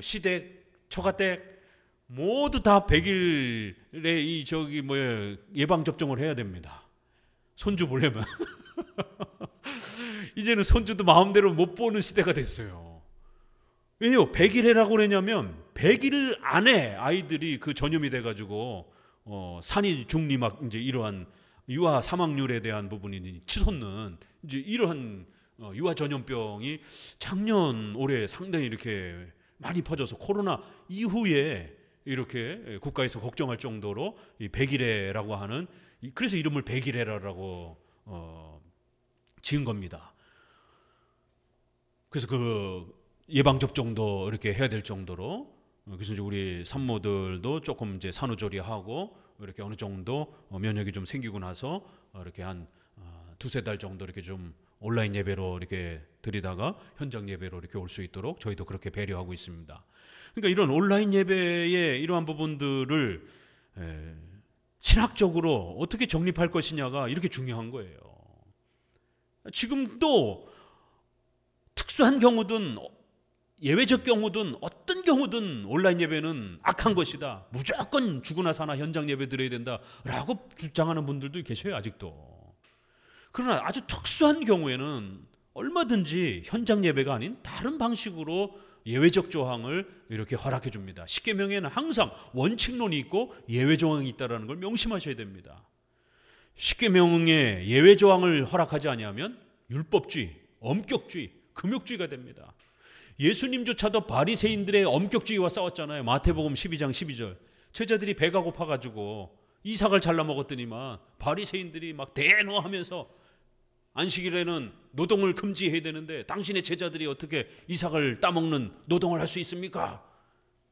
시댁, 처가댁 모두 다 100일에 예방 접종을 해야 됩니다. 손주 보려면. 이제는 손주도 마음대로 못 보는 시대가 됐어요. 왜요? 100일해라고 그러냐면 100일 안에 아이들이 그 전염이 돼가지고 산이 중리 막 이제 이러한 유아 사망률에 대한 부분이 치솟는 이제 이러한 유아 전염병이 작년 올해 상당히 이렇게 많이 퍼져서 코로나 이후에 이렇게 국가에서 걱정할 정도로 이 100일해라고 하는, 그래서 이름을 100일해라라고 지은 겁니다. 그래서 그 예방접종도 이렇게 해야 될 정도로, 그래서 이제 우리 산모들도 조금 이제 산후조리하고 이렇게 어느 정도 면역이 좀 생기고 나서 이렇게 한 두세 달 정도 이렇게 좀 온라인 예배로 이렇게 드리다가 현장 예배로 이렇게 올 수 있도록 저희도 그렇게 배려하고 있습니다. 그러니까 이런 온라인 예배의 이러한 부분들을 신학적으로 어떻게 정립할 것이냐가 이렇게 중요한 거예요. 지금도 특수한 경우든 예외적 경우든 어떤 경우든 온라인 예배는 악한 것이다, 무조건 죽으나 사나 현장 예배 드려야 된다라고 주장하는 분들도 계셔요, 아직도. 그러나 아주 특수한 경우에는 얼마든지 현장 예배가 아닌 다른 방식으로 예외적 조항을 이렇게 허락해 줍니다. 십계명에는 항상 원칙론이 있고 예외 조항이 있다는 걸 명심하셔야 됩니다. 십계명에 예외 조항을 허락하지 아니하면 율법주의, 엄격주의, 금욕주의가 됩니다. 예수님조차도 바리새인들의 엄격주의와 싸웠잖아요. 마태복음 12장 12절. 제자들이 배가 고파가지고 이삭을 잘라 먹었더니만 바리새인들이 막 대노하면서 안식일에는 노동을 금지해야 되는데 당신의 제자들이 어떻게 이삭을 따먹는 노동을 할 수 있습니까?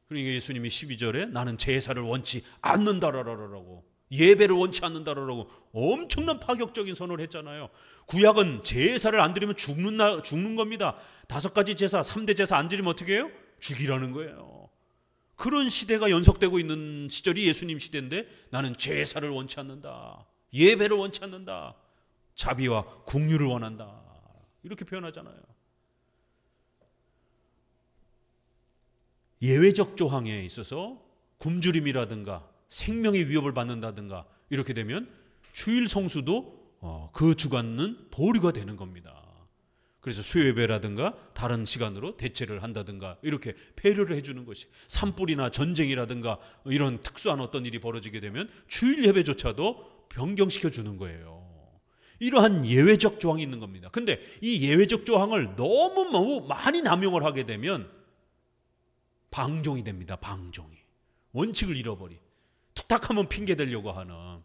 그러니까 예수님이 12절에 나는 제사를 원치 않는다라고, 예배를 원치 않는다라고 엄청난 파격적인 선언을 했잖아요. 구약은 제사를 안 드리면 죽는 겁니다. 5가지 제사, 3대 제사 안 드리면 어떻게 해요? 죽이라는 거예요. 그런 시대가 연속되고 있는 시절이 예수님 시대인데 나는 제사를 원치 않는다, 예배를 원치 않는다, 자비와 긍휼을 원한다, 이렇게 표현하잖아요. 예외적 조항에 있어서 굶주림이라든가 생명의 위협을 받는다든가 이렇게 되면 주일 성수도 그 주간은 보류가 되는 겁니다. 그래서 수요예배라든가 다른 시간으로 대체를 한다든가 이렇게 배려를 해주는 것이, 산불이나 전쟁이라든가 이런 특수한 어떤 일이 벌어지게 되면 주일 예배조차도 변경시켜 주는 거예요. 이러한 예외적 조항이 있는 겁니다. 근데 이 예외적 조항을 너무 많이 남용을 하게 되면 방종이 됩니다. 방종이. 원칙을 잃어버리. 툭탁하면 핑계 대려고 하는.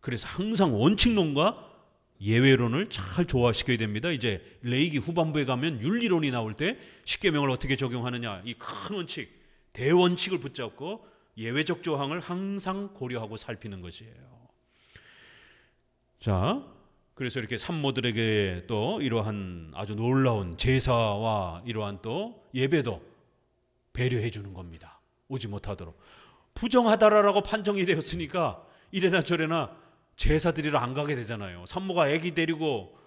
그래서 항상 원칙론과 예외론을 잘 조화시켜야 됩니다. 이제 레위기 후반부에 가면 윤리론이 나올 때 십계명을 어떻게 적용하느냐, 이 큰 원칙, 대원칙을 붙잡고 예외적 조항을 항상 고려하고 살피는 것이에요. 자, 그래서 이렇게 산모들에게 또 이러한 아주 놀라운 제사와 이러한 또 예배도 배려해 주는 겁니다. 오지 못하도록. 부정하다라고 판정이 되었으니까 이래나 저래나 제사 드리러 안 가게 되잖아요. 산모가 아기 데리고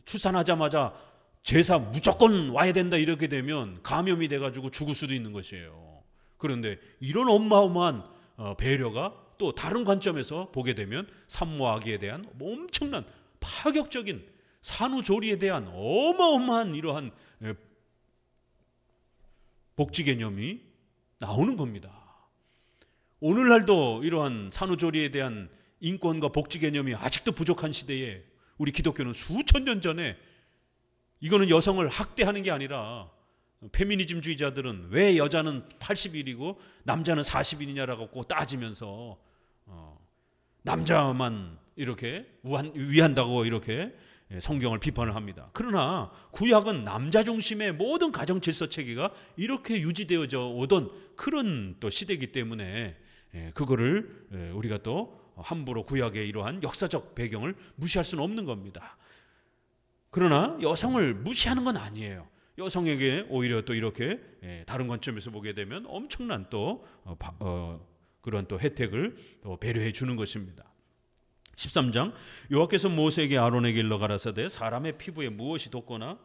출산하자마자 제사 무조건 와야 된다 이렇게 되면 감염이 돼가지고 죽을 수도 있는 것이에요. 그런데 이런 어마어마한 배려가 또 다른 관점에서 보게 되면 산모 아기에 대한 엄청난 파격적인 산후조리에 대한 어마어마한 이러한 복지 개념이 나오는 겁니다. 오늘날도 이러한 산후조리에 대한 인권과 복지 개념이 아직도 부족한 시대에 우리 기독교는 수천 년 전에 이거는 여성을 학대하는 게 아니라, 페미니즘주의자들은 왜 여자는 80일이고 남자는 40일이냐라고 따지면서 남자만 이렇게 위한다고 이렇게 성경을 비판을 합니다. 그러나 구약은 남자 중심의 모든 가정 질서 체계가 이렇게 유지되어져 오던 그런 또 시대이기 때문에 그거를 우리가 또 함부로 구약의 이러한 역사적 배경을 무시할 수는 없는 겁니다. 그러나 여성을 무시하는 건 아니에요. 여성에게 오히려 또 이렇게 다른 관점에서 보게 되면 엄청난 또 그런 또 혜택을 또 배려해 주는 것입니다. 13장 여호와께서 모세에게 아론에게 일러 가라사대 사람의 피부에 무엇이 돋거나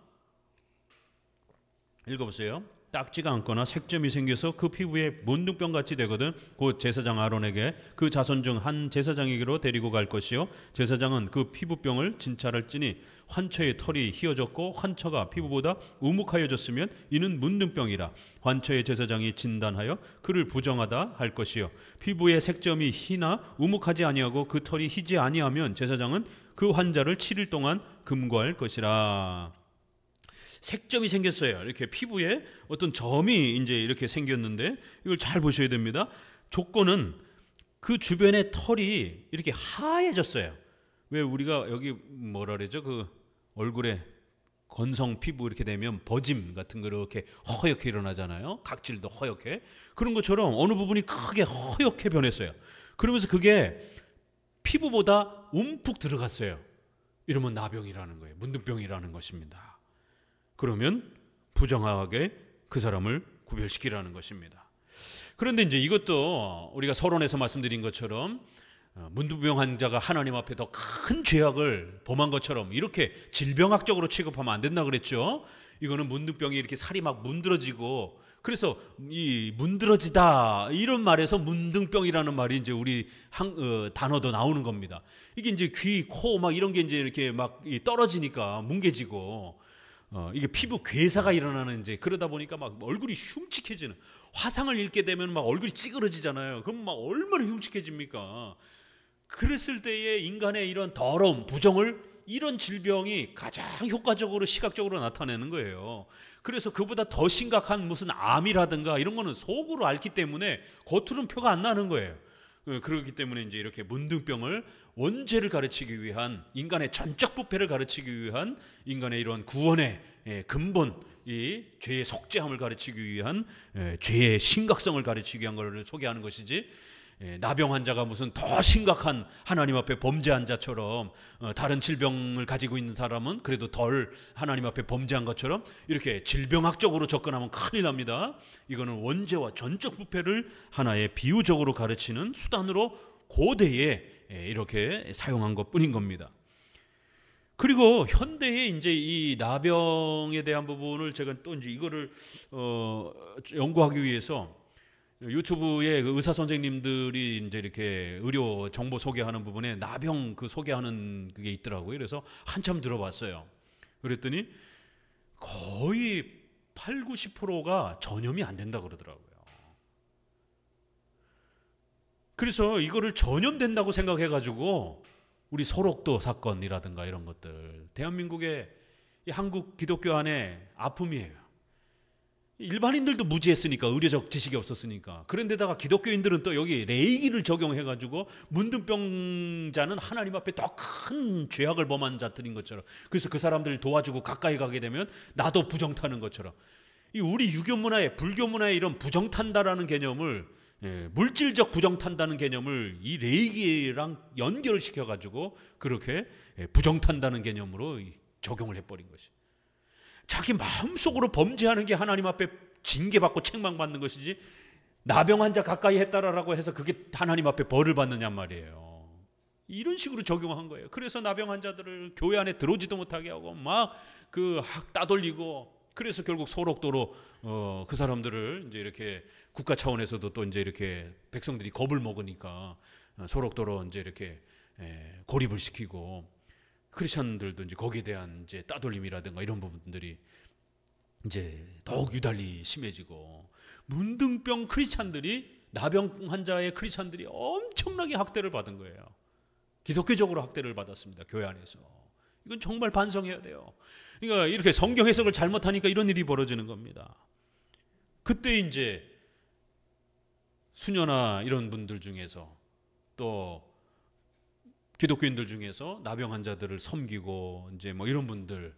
읽어보세요. 딱지가 않거나 색점이 생겨서 그 피부에 문둥병 같이 되거든 곧 제사장 아론에게 그 자손 중 한 제사장에게로 데리고 갈 것이요 제사장은 그 피부병을 진찰할지니 환처의 털이 휘어졌고 환처가 피부보다 우묵하여졌으면 이는 문둥병이라 환처의 제사장이 진단하여 그를 부정하다 할 것이요 피부의 색점이 희나 우묵하지 아니하고 그 털이 희지 아니하면 제사장은 그 환자를 7일 동안 금고할 것이라. 색점이 생겼어요. 이렇게 피부에 어떤 점이 이제 이렇게 생겼는데 이걸 잘 보셔야 됩니다. 조건은 그 주변의 털이 이렇게 하얘졌어요. 왜 우리가 여기 뭐라 그러죠? 그 얼굴에 건성 피부 이렇게 되면 버짐 같은 거 이렇게 허옇게 일어나잖아요. 각질도 허옇게. 그런 것처럼 어느 부분이 크게 허옇게 변했어요. 그러면서 그게 피부보다 움푹 들어갔어요. 이러면 나병이라는 거예요. 문둥병이라는 것입니다. 그러면 부정하게 그 사람을 구별시키라는 것입니다. 그런데 이제 이것도 우리가 서론에서 말씀드린 것처럼 문둥병 환자가 하나님 앞에 더 큰 죄악을 범한 것처럼 이렇게 질병학적으로 취급하면 안 된다 그랬죠. 이거는 문둥병이 이렇게 살이 막 문드러지고 그래서 이 문드러지다 이런 말에서 문둥병이라는 말이 이제 우리 단어도 나오는 겁니다. 이게 이제 귀, 코 막 이런 게 이제 이렇게 막 떨어지니까 뭉개지고 이게 피부 괴사가 일어나는 이제 그러다 보니까 막 얼굴이 흉측해지는 화상을 입게 되면 막 얼굴이 찌그러지잖아요. 그럼 막 얼마나 흉측해집니까? 그랬을 때에 인간의 이런 더러움, 부정을 이런 질병이 가장 효과적으로 시각적으로 나타내는 거예요. 그래서 그보다 더 심각한 무슨 암이라든가 이런 거는 속으로 앓기 때문에 겉으로는 표가 안 나는 거예요. 그렇기 때문에 이제 이렇게 문둥병을 원죄를 가르치기 위한 인간의 전적 부패를 가르치기 위한 인간의 이런 구원의 근본 이 죄의 속죄함을 가르치기 위한 죄의 심각성을 가르치기 위한 것을 소개하는 것이지 나병 환자가 무슨 더 심각한 하나님 앞에 범죄한 자처럼 다른 질병을 가지고 있는 사람은 그래도 덜 하나님 앞에 범죄한 것처럼 이렇게 질병학적으로 접근하면 큰일 납니다. 이거는 원죄와 전적 부패를 하나의 비유적으로 가르치는 수단으로 고대에 이렇게 사용한 것뿐인 겁니다. 그리고 현대에 이제 이 나병에 대한 부분을 제가 또 이제 이거를 연구하기 위해서 유튜브에 그 의사 선생님들이 이제 이렇게 의료 정보 소개하는 부분에 나병 그 소개하는 그게 있더라고요. 그래서 한참 들어봤어요. 그랬더니 거의 8, 90%가 전염이 안 된다 그러더라고요. 그래서 이거를 전염된다고 생각해가지고 우리 소록도 사건이라든가 이런 것들 대한민국의 이 한국 기독교 안에 아픔이에요. 일반인들도 무지했으니까 의료적 지식이 없었으니까. 그런데다가 기독교인들은 또 여기 레이기를 적용해가지고 문둥병자는 하나님 앞에 더 큰 죄악을 범한 자들인 것처럼 그래서 그 사람들을 도와주고 가까이 가게 되면 나도 부정타는 것처럼 이 우리 유교 문화에 불교 문화에 이런 부정탄다라는 개념을 물질적 부정탄다는 개념을 이 레이기랑 연결을 시켜가지고 그렇게 부정탄다는 개념으로 적용을 해버린 것이. 자기 마음속으로 범죄하는 게 하나님 앞에 징계받고 책망받는 것이지 나병 환자 가까이 했다라고 해서 그게 하나님 앞에 벌을 받느냐 말이에요. 이런 식으로 적용한 거예요. 그래서 나병 환자들을 교회 안에 들어오지도 못하게 하고 막 그 따돌리고 그래서 결국 소록도로 그 사람들을 이제 이렇게 국가 차원에서도 또 이제 이렇게 백성들이 겁을 먹으니까 소록도로 이제 이렇게 고립을 시키고 크리스천들도 이제 거기에 대한 이제 따돌림이라든가 이런 부분들이 이제 더욱 유달리 심해지고 문둥병 크리스천들이 나병 환자의 크리스천들이 엄청나게 학대를 받은 거예요. 기독교적으로 학대를 받았습니다. 교회 안에서. 이건 정말 반성해야 돼요. 그러니까 이렇게 성경 해석을 잘못하니까 이런 일이 벌어지는 겁니다. 그때 이제 수녀나 이런 분들 중에서 또 기독교인들 중에서 나병 환자들을 섬기고 이제 뭐 이런 분들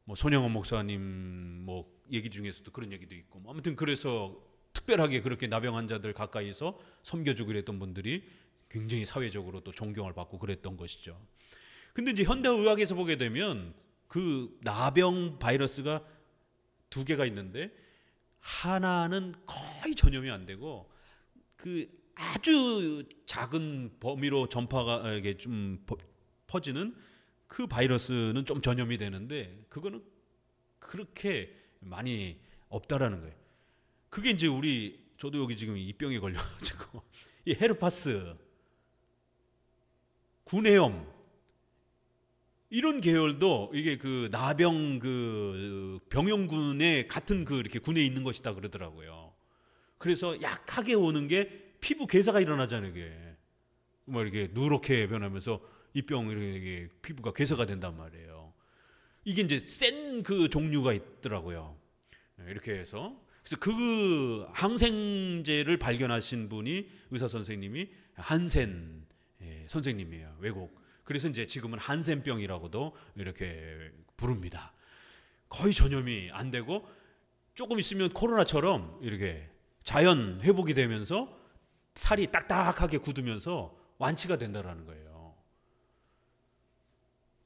뭐 손영원 목사님 뭐 얘기 중에서도 그런 얘기도 있고 뭐 아무튼 그래서 특별하게 그렇게 나병 환자들 가까이서 섬겨주고 그랬던 분들이 굉장히 사회적으로 또 존경을 받고 그랬던 것이죠. 근데 이제 현대 의학에서 보게 되면 그 나병 바이러스가 두 개가 있는데 하나는 거의 전염이 안 되고 그 아주 작은 범위로 전파가 이게 좀 퍼지는 그 바이러스는 좀 전염이 되는데 그거는 그렇게 많이 없다라는 거예요. 그게 이제 저도 여기 지금 이 병에 걸려가지고 이 헤르파스, 구내염 이런 계열도 이게 그 나병 그 병용군에 같은 그 이렇게 군에 있는 것이다 그러더라고요. 그래서 약하게 오는 게 피부 괴사가 일어나잖아요. 이게 뭐 이렇게 누렇게 변하면서 이 병 이렇게 피부가 괴사가 된단 말이에요. 이게 이제 센 그 종류가 있더라고요. 이렇게 해서 그래서 그 항생제를 발견하신 분이 의사 선생님이 한센 선생님이에요. 외국. 그래서 이제 지금은 한센병이라고도 이렇게 부릅니다. 거의 전염이 안 되고 조금 있으면 코로나처럼 이렇게 자연 회복이 되면서 살이 딱딱하게 굳으면서 완치가 된다라는 거예요.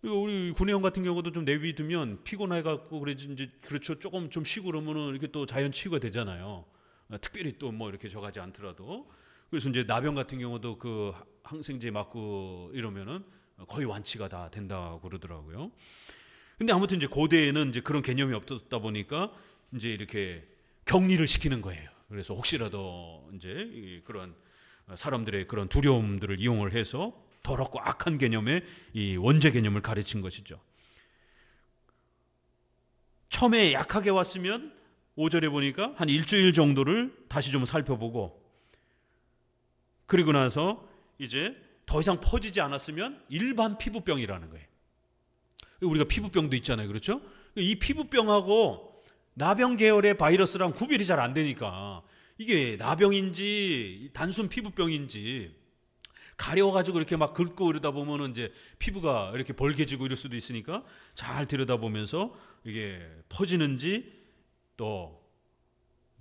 우리 구내염 같은 경우도 좀 내비두면 피곤해갖고 그래지 이제 그렇죠. 조금 좀 쉬고 그러면은 이렇게 또 자연 치유가 되잖아요. 특별히 또 뭐 이렇게 저가지 않더라도. 그래서 이제 나병 같은 경우도 그 항생제 맞고 이러면은 거의 완치가 다 된다고 그러더라고요. 근데 아무튼 이제 고대에는 이제 그런 개념이 없었다 보니까 이제 이렇게 격리를 시키는 거예요. 그래서 혹시라도 이제 그런 사람들의 그런 두려움들을 이용을 해서 더럽고 악한 개념의 이 원죄 개념을 가르친 것이죠. 처음에 약하게 왔으면 5절에 보니까 한 일주일 정도를 다시 좀 살펴보고 그리고 나서 이제 더 이상 퍼지지 않았으면 일반 피부병이라는 거예요. 우리가 피부병도 있잖아요. 그렇죠? 이 피부병하고 나병 계열의 바이러스랑 구별이 잘 안 되니까 이게 나병인지 단순 피부병인지 가려워가지고 이렇게 막 긁고 이러다 보면은 이제 피부가 이렇게 벌개지고 이럴 수도 있으니까 잘 들여다보면서 이게 퍼지는지 또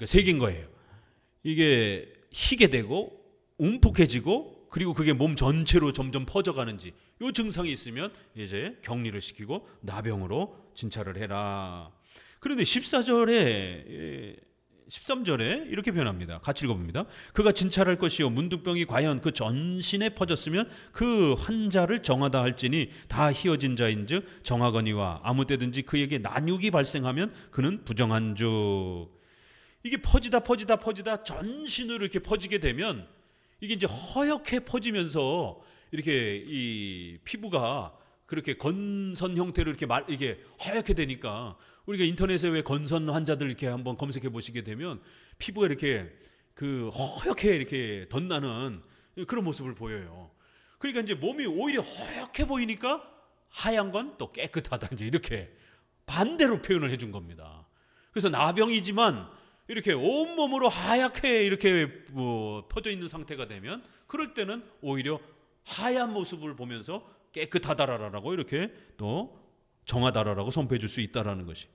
세 개인 거예요. 이게 희게 되고 움푹해지고 그리고 그게 몸 전체로 점점 퍼져가는지 이 증상이 있으면 이제 격리를 시키고 나병으로 진찰을 해라. 그런데 13절에 이렇게 표현합니다. 같이 읽어봅니다. 그가 진찰할 것이요 문둥병이 과연 그 전신에 퍼졌으면 그 환자를 정하다 할지니 다 희어진 자인즉 정하거니와 아무 때든지 그에게 난육이 발생하면 그는 부정한즉. 이게 퍼지다 전신으로 이렇게 퍼지게 되면 이게 이제 허옇게 퍼지면서 이렇게 이 피부가 그렇게 건선 형태로 이게 허옇게 되니까 우리가 인터넷에 왜 건선 환자들 이렇게 한번 검색해 보시게 되면 피부가 이렇게 그 허옇게 이렇게 덧나는 그런 모습을 보여요. 그러니까 이제 몸이 오히려 허옇게 보이니까 하얀 건 또 깨끗하다 이제 이렇게 반대로 표현을 해준 겁니다. 그래서 나병이지만 이렇게 온몸으로 하얗게 이렇게 뭐 퍼져 있는 상태가 되면 그럴 때는 오히려 하얀 모습을 보면서 깨끗하다라고 이렇게 또 정하다라고 선포해 줄 수 있다라는 것이.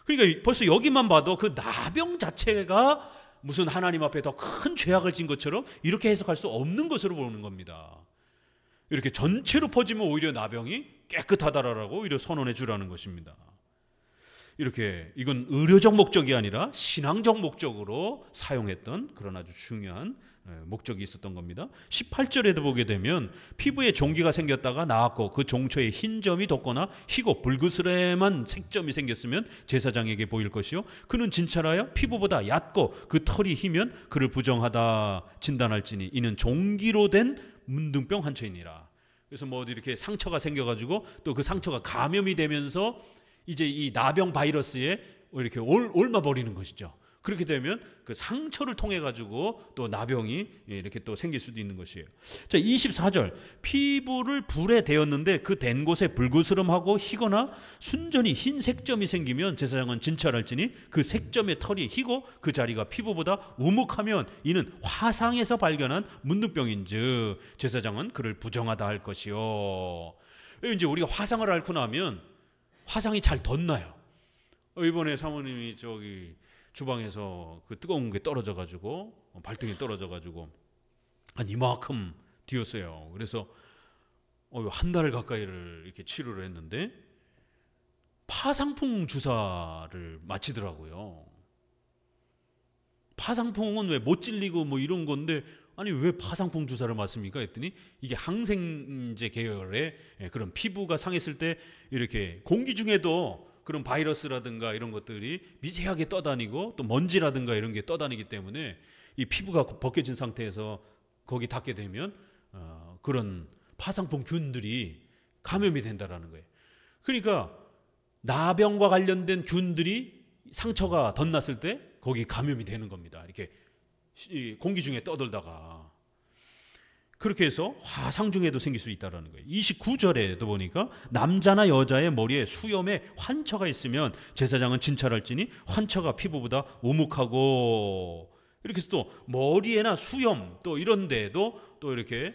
그러니까 벌써 여기만 봐도 그 나병 자체가 무슨 하나님 앞에 더 큰 죄악을 진 것처럼 이렇게 해석할 수 없는 것으로 보는 겁니다. 이렇게 전체로 퍼지면 오히려 나병이 깨끗하다라고 오히려 선언해 주라는 것입니다. 이렇게 이건 의료적 목적이 아니라 신앙적 목적으로 사용했던 그런 아주 중요한 목적이 있었던 겁니다. 18절에도 보게 되면 피부에 종기가 생겼다가 나았고 그 종초에 흰 점이 돋거나 희고 붉으스레만 색점이 생겼으면 제사장에게 보일 것이요 그는 진찰하여 피부보다 얕고 그 털이 희면 그를 부정하다 진단할지니 이는 종기로 된 문둥병 환처이니라. 그래서 뭐 이렇게 상처가 생겨가지고 또 그 상처가 감염이 되면서 이제 이 나병 바이러스에 이렇게 옮아 버리는 것이죠. 그렇게 되면 그 상처를 통해 가지고 또 나병이 이렇게 또 생길 수도 있는 것이에요. 자, 24절. 피부를 불에 대었는데 그 댄 곳에 불그스름하고 희거나 순전히 흰 색점이 생기면 제사장은 진찰할지니 그 색점의 털이 희고 그 자리가 피부보다 우묵하면 이는 화상에서 발견한 문둥병인즉 제사장은 그를 부정하다 할 것이요. 이제 우리가 화상을 앓고 나면 화상이 잘 덧나요. 이번에 사모님이 저기 주방에서 그 뜨거운 게 떨어져가지고 발등에 떨어져가지고 한 이만큼 뒤었어요. 그래서 한 달 가까이를 이렇게 치료를 했는데 파상풍 주사를 마치더라고요. 파상풍은 왜 못 찔리고 뭐 이런 건데 아니 왜 파상풍 주사를 맞습니까? 했더니 이게 항생제 계열의 그런 피부가 상했을 때 이렇게 공기 중에도 그런 바이러스라든가 이런 것들이 미세하게 떠다니고 또 먼지라든가 이런 게 떠다니기 때문에 이 피부가 벗겨진 상태에서 거기 닿게 되면 그런 파상풍 균들이 감염이 된다라는 거예요. 그러니까 나병과 관련된 균들이 상처가 덧났을 때 거기 감염이 되는 겁니다. 이렇게 공기 중에 떠돌다가. 그렇게 해서 화상 중에도 생길 수 있다는 거예요. 29절에도 보니까 남자나 여자의 머리에 수염에 환처가 있으면 제사장은 진찰할지니 환처가 피부보다 오목하고, 이렇게 해서 또 머리에나 수염 또 이런 데도 또 이렇게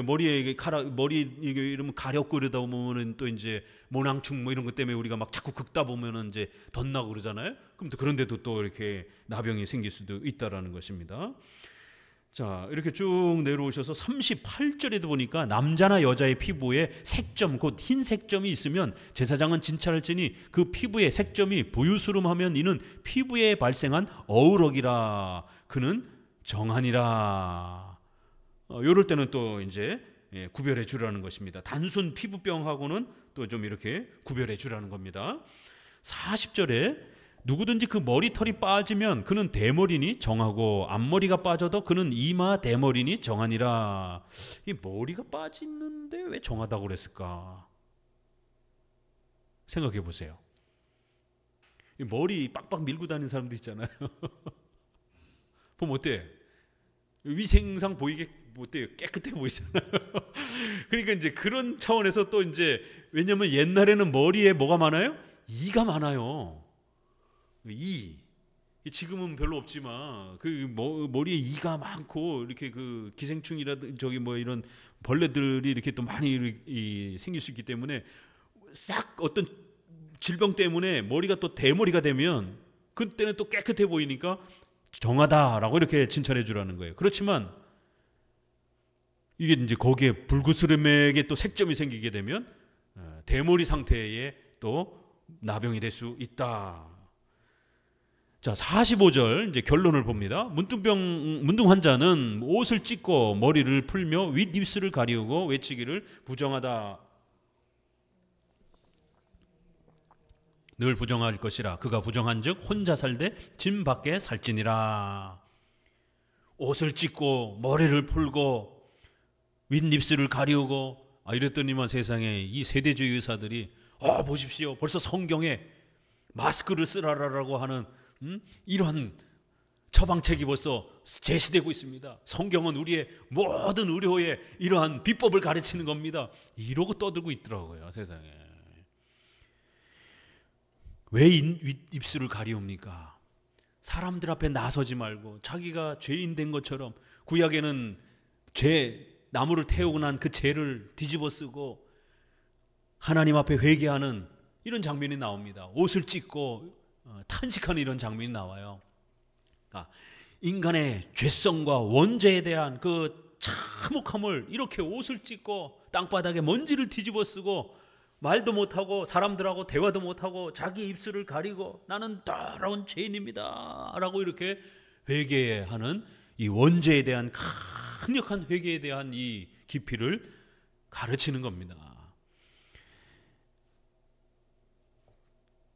머리에 머리 이러면 가렵고 이러다 보면은 또 이제 모낭충 뭐 이런 것 때문에 우리가 막 자꾸 긁다 보면은 이제 덧나고 그러잖아요. 그럼 또 그런 데도 또 이렇게 나병이 생길 수도 있다라는 것입니다. 자, 이렇게 쭉 내려오셔서 38절에도 보니까 남자나 여자의 피부에 색점, 곧 흰 색점이 있으면 제사장은 진찰할지니 그 피부의 색점이 부유스름하면 이는 피부에 발생한 어우럭이라 그는 정하니라. 요럴 때는 또 이제 구별해 주라는 것입니다. 단순 피부병하고는 또 좀 이렇게 구별해 주라는 겁니다. 40절에 누구든지 그 머리털이 빠지면 그는 대머리니 정하고 앞머리가 빠져도 그는 이마 대머리니 정하니라. 이 머리가 빠지는데 왜 정하다고 그랬을까? 생각해 보세요. 이 머리 빡빡 밀고 다니는 사람도 있잖아요. 보면 어때? 위생상 보이게 어때요? 깨끗해 보이잖아요. 그러니까 이제 그런 차원에서 또 이제, 왜냐면 옛날에는 머리에 뭐가 많아요? 이가 많아요. 지금은 별로 없지만 그 머리에 이가 많고 이렇게 그 기생충이라든 저기 뭐 이런 벌레들이 이렇게 또 많이 생길 수 있기 때문에 싹 어떤 질병 때문에 머리가 또 대머리가 되면 그때는 또 깨끗해 보이니까 정하다라고 이렇게 칭찬해 주라는 거예요. 그렇지만 이게 이제 거기에 불구스름하게 또 색점이 생기게 되면 대머리 상태에 또 나병이 될 수 있다. 자, 45절 이제 결론을 봅니다. 문둥 환자는 옷을 찢고 머리를 풀며 윗입술을 가리우고 외치기를 부정하다. 늘 부정할 것이라. 그가 부정한즉 혼자 살되 짐 밖에 살지니라. 옷을 찢고 머리를 풀고 윗입술을 가리우고, 이랬더니만 세상에 이 세대주의 의사들이 보십시오, 벌써 성경에 마스크를 쓰라라고 하는 이런 처방책이 벌써 제시되고 있습니다. 성경은 우리의 모든 의료에 이러한 비법을 가르치는 겁니다. 이러고 떠들고 있더라고요, 세상에. 왜 윗입술을 가리웁니까? 사람들 앞에 나서지 말고 자기가 죄인 된 것처럼, 구약에는 나무를 태우고 난 그 죄를 뒤집어 쓰고 하나님 앞에 회개하는 이런 장면이 나옵니다. 옷을 찢고 탄식하는 이런 장면이 나와요. 인간의 죄성과 원죄에 대한 그 참혹함을 이렇게 옷을 찢고 땅바닥에 먼지를 뒤집어 쓰고 말도 못하고 사람들하고 대화도 못하고 자기 입술을 가리고 나는 더러운 죄인입니다 라고 이렇게 회개하는 이 원죄에 대한 강력한 회개에 대한 이 깊이를 가르치는 겁니다.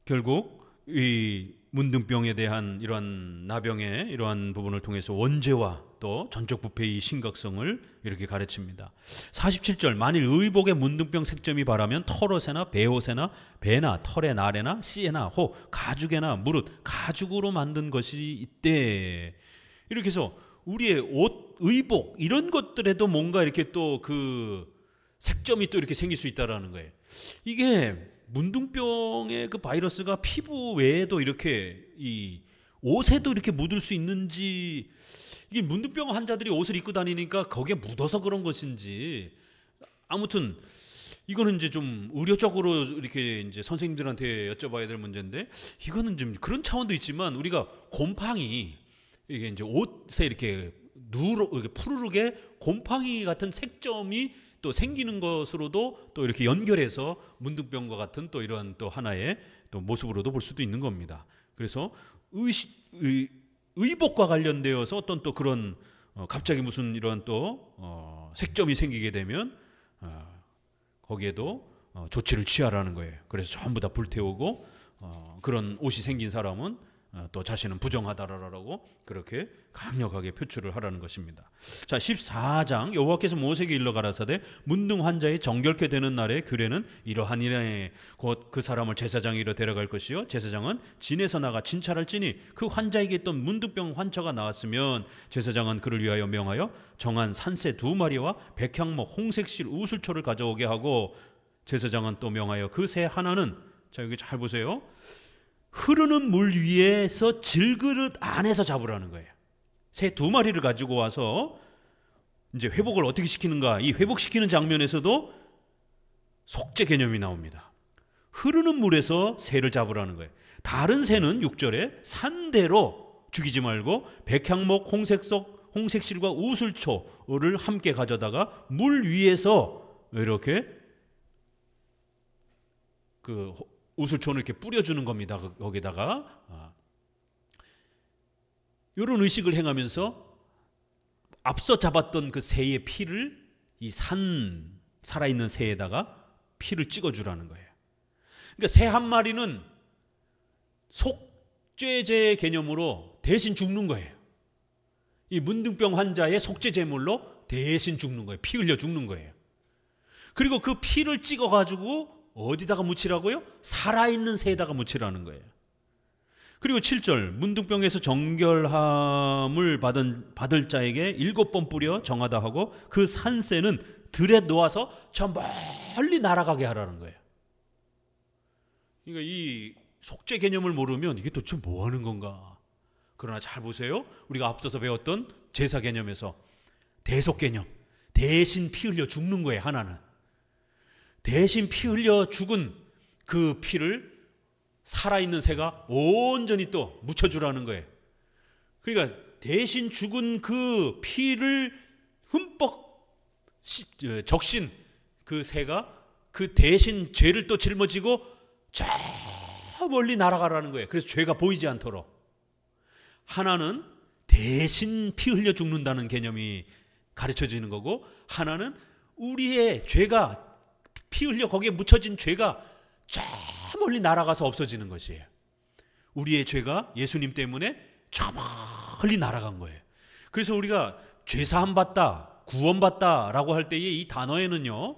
결국 이 문둥병에 대한 이러한 나병의 이러한 부분을 통해서 원죄와 또 전적 부패의 심각성을 이렇게 가르칩니다. 47절 만일 의복에 문둥병 색점이 바라면 털옷에나 베옷에나 배나 털의 날에나 씨에나 호 가죽에나 무릇 가죽으로 만든 것이 있대. 이렇게 해서 우리의 옷, 의복 이런 것들에도 뭔가 이렇게 또 그 색점이 또 이렇게 생길 수 있다라는 거예요. 이게 문둥병의 그 바이러스가 피부 외에도 이렇게 이 옷에도 이렇게 묻을 수 있는지, 이게 문둥병 환자들이 옷을 입고 다니니까 거기에 묻어서 그런 것인지, 아무튼 이거는 이제 좀 의료적으로 이렇게 이제 선생님들한테 여쭤봐야 될 문제인데, 이거는 좀 그런 차원도 있지만 우리가 곰팡이, 이게 이제 옷에 이렇게 이렇게 푸르르게 곰팡이 같은 색점이 또 생기는 것으로도 또 이렇게 연결해서 문둥병과 같은 또 이러한 또 하나의 또 모습으로도 볼 수도 있는 겁니다. 그래서 의복과 관련되어서 어떤 또 그런 갑자기 무슨 이러한 또 색점이 생기게 되면 거기에도 조치를 취하라는 거예요. 그래서 전부 다 불태우고 그런 옷이 생긴 사람은 또 자신은 부정하다라고 그렇게 강력하게 표출을 하라는 것입니다. 자, 14장 여호와께서 모세에게 일러 가라사대 문둥 환자의 정결케 되는 날의 규례는 이러하니라. 곧 그 사람을 제사장이로 데려갈 것이요 제사장은 진에서 나가 진찰할지니 그 환자에게 있던 문둥병 환처가 나왔으면 제사장은 그를 위하여 명하여 정한 산새 2마리와 백향목 홍색실 우슬초를 가져오게 하고 제사장은 또 명하여 그 새 하나는, 자 여기 잘 보세요, 흐르는 물 위에서 질그릇 안에서 잡으라는 거예요. 새 2마리를 가지고 와서 이제 회복을 어떻게 시키는가, 이 회복시키는 장면에서도 속죄 개념이 나옵니다. 흐르는 물에서 새를 잡으라는 거예요. 다른 새는 6절에 산대로 죽이지 말고 백향목, 홍색실과 우슬초를 함께 가져다가 물 위에서 이렇게 그 우슬초는 이렇게 뿌려주는 겁니다. 거기다가 이런 의식을 행하면서 앞서 잡았던 그 새의 피를 이 살아있는 새에다가 피를 찍어주라는 거예요. 그러니까 새 한 마리는 속죄제 개념으로 대신 죽는 거예요. 이 문둥병 환자의 속죄 제물로 대신 죽는 거예요. 피 흘려 죽는 거예요. 그리고 그 피를 찍어가지고 어디다가 묻히라고요? 살아있는 새에다가 묻히라는 거예요. 그리고 7절 문둥병에서 정결함을 받을 자에게 7번 뿌려 정하다 하고 그 산새는 들에 놓아서 저 멀리 날아가게 하라는 거예요. 그러니까 이 속죄 개념을 모르면 이게 도대체 뭐 하는 건가? 그러나 잘 보세요. 우리가 앞서서 배웠던 제사 개념에서 대속 개념, 대신 피 흘려 죽는 거예요. 하나는 대신 피 흘려 죽은 그 피를 살아있는 새가 온전히 또 묻혀주라는 거예요. 그러니까 대신 죽은 그 피를 흠뻑 적신 그 새가 그 대신 죄를 또 짊어지고 저 멀리 날아가라는 거예요. 그래서 죄가 보이지 않도록. 하나는 대신 피 흘려 죽는다는 개념이 가르쳐지는 거고, 하나는 우리의 죄가 피 흘려 거기에 묻혀진 죄가 저 멀리 날아가서 없어지는 것이에요. 우리의 죄가 예수님 때문에 저 멀리 날아간 거예요. 그래서 우리가 죄사함 받다, 구원받다 라고 할 때의 이 단어에는요,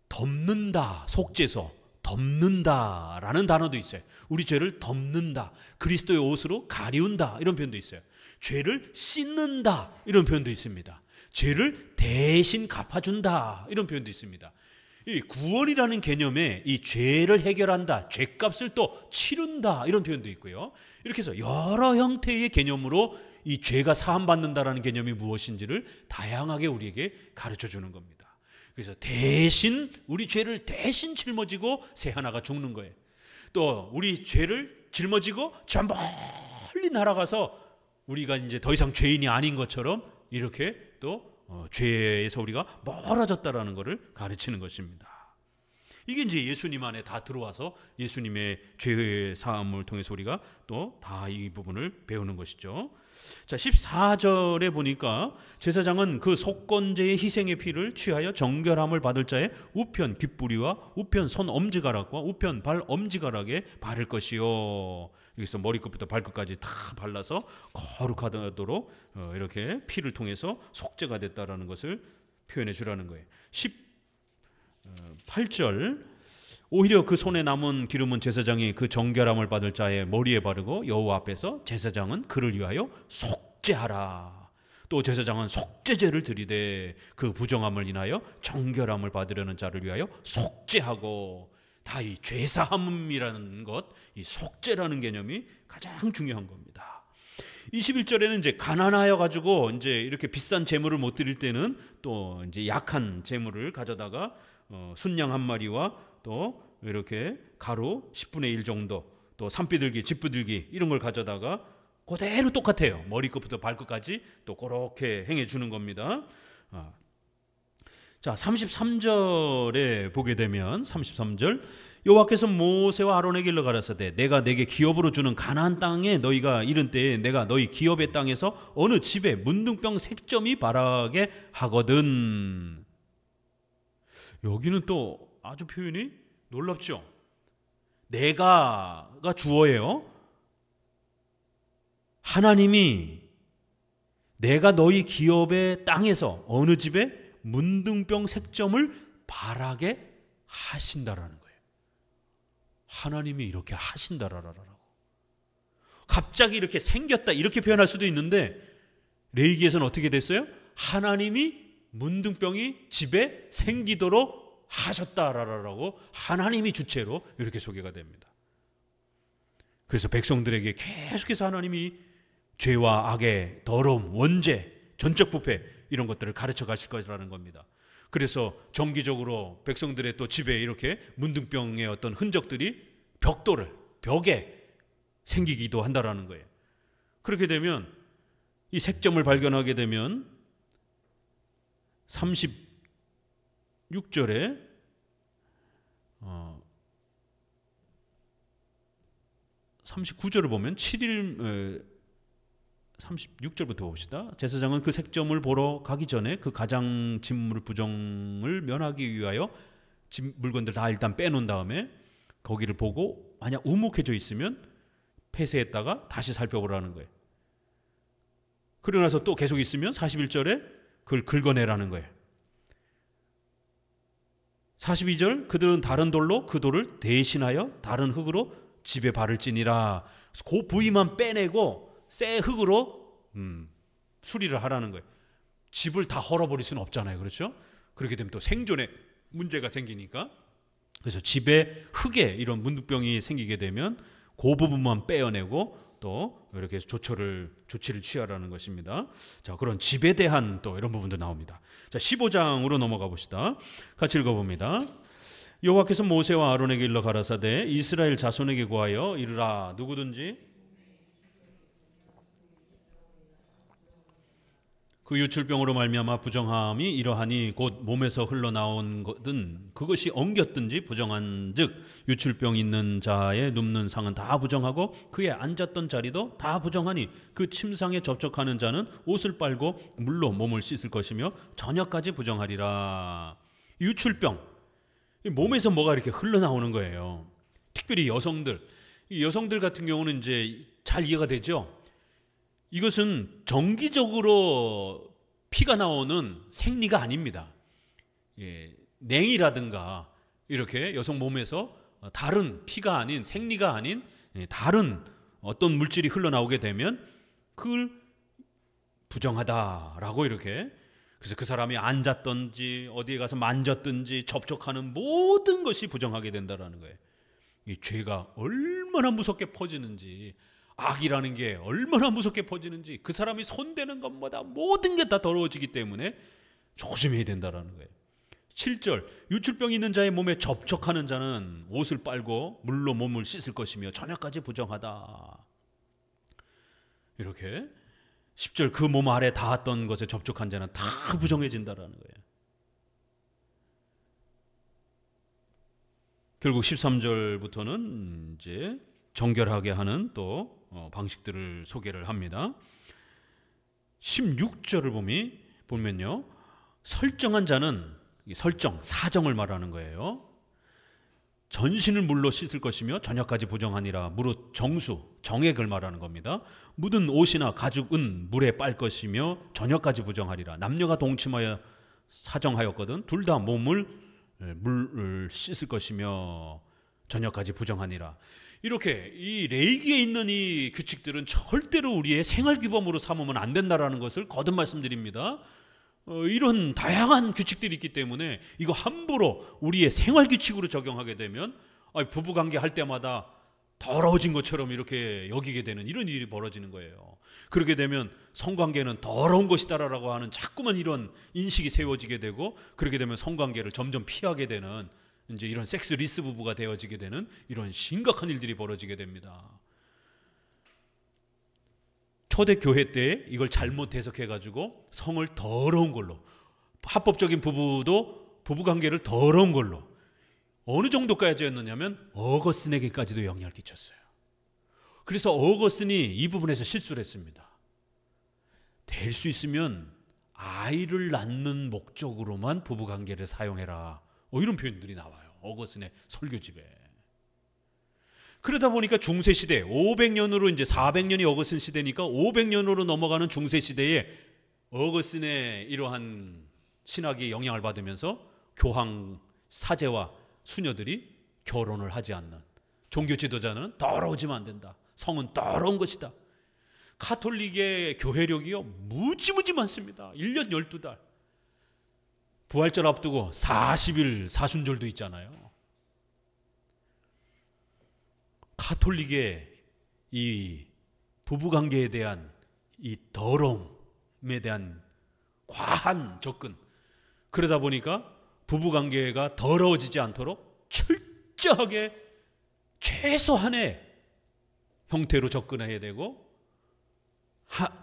덮는다, 속죄서 덮는다 라는 단어도 있어요. 우리 죄를 덮는다, 그리스도의 옷으로 가리운다 이런 표현도 있어요. 죄를 씻는다 이런 표현도 있습니다. 죄를 대신 갚아준다 이런 표현도 있습니다. 이 구원이라는 개념에 이 죄를 해결한다, 죄값을 또 치른다 이런 표현도 있고요. 이렇게 해서 여러 형태의 개념으로 이 죄가 사함받는다라는 개념이 무엇인지를 다양하게 우리에게 가르쳐주는 겁니다. 그래서 대신 우리 죄를 대신 짊어지고 새 하나가 죽는 거예요. 또 우리 죄를 짊어지고 저 멀리 날아가서 우리가 이제 더 이상 죄인이 아닌 것처럼 이렇게 또 죄에서 우리가 멀어졌다라는 것을 가르치는 것입니다. 이게 이제 예수님 안에 다 들어와서 예수님의 죄의 사함을 통해서 우리가 또 다 이 부분을 배우는 것이죠. 자, 14절에 보니까 제사장은 그 속건제의 희생의 피를 취하여 정결함을 받을 자의 우편 귓부리와 우편 손 엄지가락과 우편 발 엄지가락에 바를 것이요. 여기서 머리끝부터 발끝까지 다 발라서 거룩하도록 이렇게 피를 통해서 속죄가 됐다라는 것을 표현해 주라는 거예요. 18절 오히려 그 손에 남은 기름은 제사장이 그 정결함을 받을 자의 머리에 바르고 여호와 앞에서 제사장은 그를 위하여 속죄하라. 또 제사장은 속죄제를 드리되 그 부정함을 인하여 정결함을 받으려는 자를 위하여 속죄하고, 다 이 죄사함이라는 것, 이 속죄라는 개념이 가장 중요한 겁니다. 21절에는 이제 가난하여 가지고 이제 이렇게 비싼 제물을 못 드릴 때는 또 이제 약한 제물을 가져다가 순양 한 마리와 또 이렇게 가루 10분의 1 정도, 또 산비둘기, 집비둘기 이런 걸 가져다가 그대로 똑같아요. 머리끝부터 발끝까지 또 그렇게 행해 주는 겁니다. 자, 33절에 보게 되면 33절 여호와께서 모세와 아론에게 일러 가라사대 내가 내게 기업으로 주는 가나안 땅에 너희가 이른 때에 내가 너희 기업의 땅에서 어느 집에 문둥병 색점이 바라게 하거든. 여기는 또 아주 표현이 놀랍죠. 내가가 주어예요. 하나님이 내가 너희 기업의 땅에서 어느 집에 문둥병 색점을 바라게 하신다라는 거예요. 하나님이 이렇게 하신다라고. 갑자기 이렇게 생겼다 이렇게 표현할 수도 있는데 레위기에서는 어떻게 됐어요? 하나님이 문둥병이 집에 생기도록 하셨다라고 하나님이 주체로 이렇게 소개가 됩니다. 그래서 백성들에게 계속해서 하나님이 죄와 악의 더러움, 원죄, 전적 부패 이런 것들을 가르쳐 가실 것이라는 겁니다. 그래서 정기적으로 백성들의 또 집에 이렇게 문둥병의 어떤 흔적들이 벽에 생기기도 한다라는 거예요. 그렇게 되면 이 색점을 발견하게 되면 36절에 39절을 보면 36절부터 봅시다. 제사장은 그 색점을 보러 가기 전에 그 가장 진물 부정을 면하기 위하여 물건들 다 일단 빼놓은 다음에 거기를 보고 만약 우묵해져 있으면 폐쇄했다가 다시 살펴보라는 거예요. 그러고 나서 또 계속 있으면 41절에 그걸 긁어내라는 거예요. 42절 그들은 다른 돌로 그 돌을 대신하여 다른 흙으로 집에 발을 찌니라. 그 부위만 빼내고 새 흙으로 수리를 하라는 거예요. 집을 다 헐어버릴 수는 없잖아요. 그렇죠? 그렇게 되면 또 생존에 문제가 생기니까 그래서 집에 흙에 이런 문둥병이 생기게 되면 그 부분만 빼어내고 또 이렇게 조치를 취하라는 것입니다. 자, 그런 집에 대한 또 이런 부분도 나옵니다. 자, 15장으로 넘어가 봅시다. 같이 읽어봅니다. 여호와께서 모세와 아론에게 일러 가라사대 이스라엘 자손에게 구하여 이르라. 누구든지 그 유출병으로 말미암아 부정함이 이러하니 곧 몸에서 흘러나온 것은 그것이 엉겼든지 부정한즉 유출병 있는 자의 눕는 상은 다 부정하고 그의 앉았던 자리도 다 부정하니 그 침상에 접촉하는 자는 옷을 빨고 물로 몸을 씻을 것이며 저녁까지 부정하리라. 유출병, 몸에서 뭐가 이렇게 흘러나오는 거예요. 특별히 여성들, 이 여성들 같은 경우는 이제 잘 이해가 되죠. 이것은 정기적으로 피가 나오는 생리가 아닙니다. 냉이라든가 이렇게 여성 몸에서 다른 피가 아닌 생리가 아닌 다른 어떤 물질이 흘러나오게 되면 그걸 부정하다라고 이렇게 그래서 그 사람이 앉았든지 어디에 가서 만졌든지 접촉하는 모든 것이 부정하게 된다라는 거예요. 이 죄가 얼마나 무섭게 퍼지는지 악이라는 게 얼마나 무섭게 퍼지는지 그 사람이 손대는 것마다 모든 게 다 더러워지기 때문에 조심해야 된다라는 거예요. 7절 유출병 있는 자의 몸에 접촉하는 자는 옷을 빨고 물로 몸을 씻을 것이며 저녁까지 부정하다. 이렇게 10절 그 몸 아래 닿았던 것에 접촉한 자는 다 부정해진다라는 거예요. 결국 13절부터는 이제 정결하게 하는 또 방식들을 소개를 합니다. 16절을 보면요. 설정한 자는 사정을 말하는 거예요. 전신을 물로 씻을 것이며 저녁까지 부정하니라. 무릇 정액을 말하는 겁니다. 묻은 옷이나 가죽은 물에 빨 것이며 저녁까지 부정하리라. 남녀가 동침하여 사정하였거든 둘 다 몸을 물을 씻을 것이며 저녁까지 부정하니라. 이렇게 이 레위기에 있는 이 규칙들은 절대로 우리의 생활 규범으로 삼으면 안 된다라는 것을 거듭 말씀드립니다. 이런 다양한 규칙들이 있기 때문에 이거 함부로 우리의 생활 규칙으로 적용하게 되면 부부관계 할 때마다 더러워진 것처럼 이렇게 여기게 되는 이런 일이 벌어지는 거예요. 그렇게 되면 성관계는 더러운 것이다라고 하는 자꾸만 이런 인식이 세워지게 되고 그렇게 되면 성관계를 점점 피하게 되는 이제 이런 섹스 리스 부부가 되어지게 되는 이런 심각한 일들이 벌어지게 됩니다. 초대교회 때 이걸 잘못 해석해가지고 성을 더러운 걸로 합법적인 부부도 부부관계를 더러운 걸로 어느 정도까지였느냐면 어거스틴에게까지도 영향을 끼쳤어요. 그래서 어거스틴이 이 부분에서 실수를 했습니다. 될 수 있으면 아이를 낳는 목적으로만 부부관계를 사용해라. 이런 표현들이 나와요. 어거스틴의 설교집에. 그러다 보니까 중세 시대 500년으로 이제 400년이 어거스틴 시대니까 500년으로 넘어가는 중세 시대에 어거스틴의 이러한 신학이 영향을 받으면서 교황 사제와 수녀들이 결혼을 하지 않는, 종교 지도자는 더러워지면 안 된다, 성은 더러운 것이다. 가톨릭의 교회력이요 무지무지 많습니다. 1년 12달 부활절 앞두고 40일 사순절도 있잖아요. 가톨릭의 이 부부관계에 대한 이 더러움에 대한 과한 접근, 그러다 보니까 부부관계가 더러워지지 않도록 철저하게 최소한의 형태로 접근해야 되고,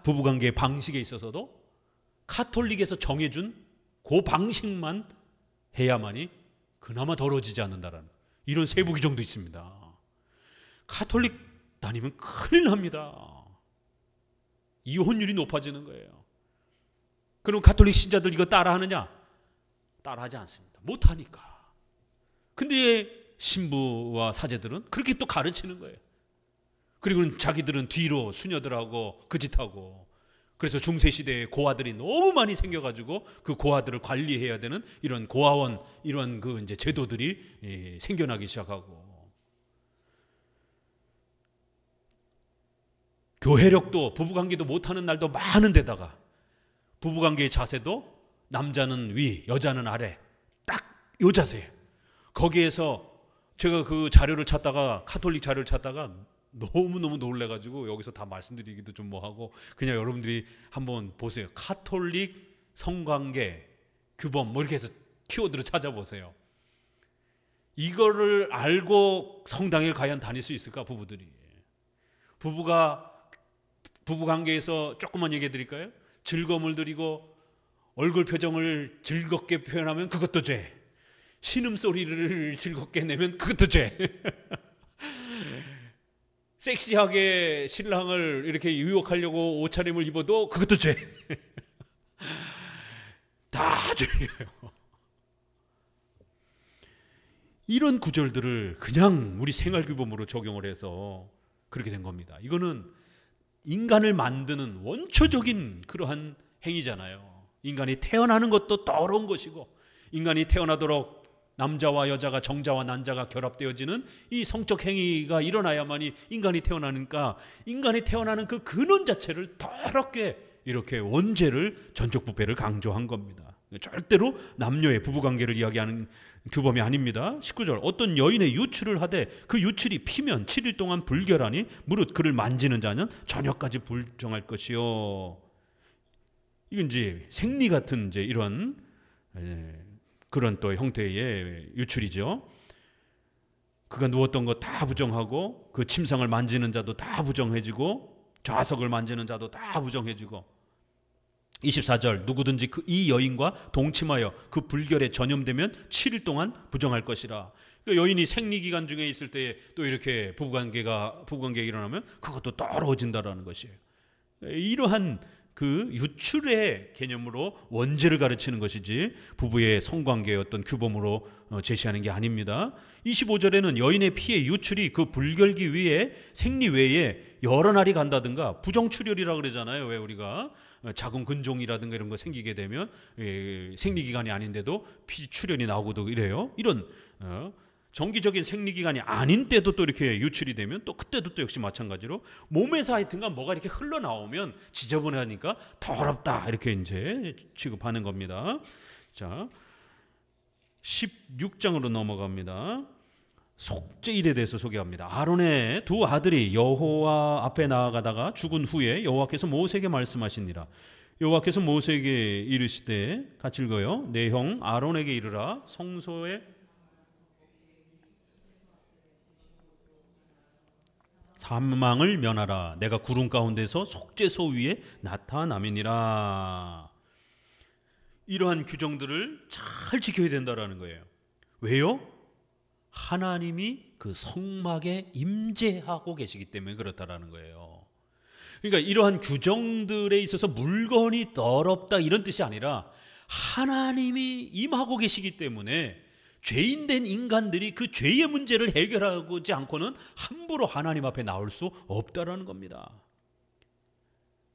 부부관계의 방식에 있어서도 가톨릭에서 정해준 그 방식만 해야만이 그나마 더러워지지 않는다라는 이런 세부 규정도 있습니다. 가톨릭 다니면 큰일 납니다. 이혼율이 높아지는 거예요. 그럼 가톨릭 신자들 이거 따라하느냐? 따라하지 않습니다. 못하니까. 근데 신부와 사제들은 그렇게 또 가르치는 거예요. 그리고 자기들은 뒤로 수녀들하고 그 짓하고, 그래서 중세시대에 고아들이 너무 많이 생겨가지고 그 고아들을 관리해야 되는 이런 고아원, 이런 그 이제 제도들이 생겨나기 시작하고, 교회력도 부부관계도 못하는 날도 많은 데다가 부부관계의 자세도 남자는 위, 여자는 아래, 딱 요 자세예요. 거기에서 제가 그 자료를 찾다가, 카톨릭 자료를 찾다가 너무너무 놀래가지고 여기서 다 말씀드리기도 좀 뭐하고, 그냥 여러분들이 한번 보세요. 카톨릭 성관계 규범 뭐 이렇게 해서 키워드로 찾아보세요. 이거를 알고 성당에 과연 다닐 수 있을까? 부부들이. 부부관계에서 조금만 얘기해 드릴까요? 즐거움을 드리고 얼굴 표정을 즐겁게 표현하면 그것도 죄, 신음소리를 즐겁게 내면 그것도 죄, 섹시하게 신랑을 이렇게 유혹하려고 옷차림을 입어도 그것도 죄. 다 죄예요. 이런 구절들을 그냥 우리 생활규범으로 적용을 해서 그렇게 된 겁니다. 이거는 인간을 만드는 원초적인 그러한 행위잖아요. 인간이 태어나는 것도 더러운 것이고, 인간이 태어나도록 남자와 여자가, 정자와 난자가 결합되어지는 이 성적 행위가 일어나야만이 인간이 태어나니까, 인간이 태어나는 그 근원 자체를 더럽게 이렇게 원죄를, 전적 부패를 강조한 겁니다. 절대로 남녀의 부부관계를 이야기하는 규범이 아닙니다. 19절, 어떤 여인의 유출을 하되 그 유출이 피면 7일 동안 불결하니 무릇 그를 만지는 자는 저녁까지 불정할 것이요. 이건 이제 생리 같은 이제 이런 그런 또 형태의 유출이죠. 그가 누웠던 거 다 부정하고, 그 침상을 만지는 자도 다 부정해지고, 좌석을 만지는 자도 다 부정해지고. 24절, 누구든지 이 여인과 동침하여 그 불결에 전염되면 7일 동안 부정할 것이라. 그러니까 여인이 생리기간 중에 있을 때 또 이렇게 부부관계가 일어나면 그것도 더러워진다라는 것이에요. 이러한 그 유출의 개념으로 원죄를 가르치는 것이지 부부의 성관계의 어떤 규범으로 제시하는 게 아닙니다. 25절에는 여인의 피의 유출이 그 불결기 위에 생리 외에 여러 날이 간다든가, 부정출혈이라고 그러잖아요. 왜 우리가 자궁 근종이라든가 이런 거 생기게 되면 생리기간이 아닌데도 피 출혈이 나오고도 이래요. 이런 정기적인 생리기간이 아닌 때도 또 이렇게 유출이 되면 또 그때도 또 역시 마찬가지로 몸에서 하여튼간 뭐가 이렇게 흘러나오면 지저분하니까 더럽다, 이렇게 이제 취급하는 겁니다. 자, 16장으로 넘어갑니다. 속죄 일에 대해서 소개합니다. 아론의 두 아들이 여호와 앞에 나아가다가 죽은 후에 여호와께서 모세에게 말씀하시니라. 여호와께서 모세에게 이르시되, 같이 읽어요. 내 형 아론에게 이르라. 성소에 사망을 면하라. 내가 구름 가운데서 속죄소 위에 나타남이니라. 이러한 규정들을 잘 지켜야 된다라는 거예요. 왜요? 하나님이 그 성막에 임재하고 계시기 때문에 그렇다라는 거예요. 그러니까 이러한 규정들에 있어서 물건이 더럽다 이런 뜻이 아니라 하나님이 임하고 계시기 때문에 죄인된 인간들이 그 죄의 문제를 해결하지 않고는 함부로 하나님 앞에 나올 수 없다라는 겁니다.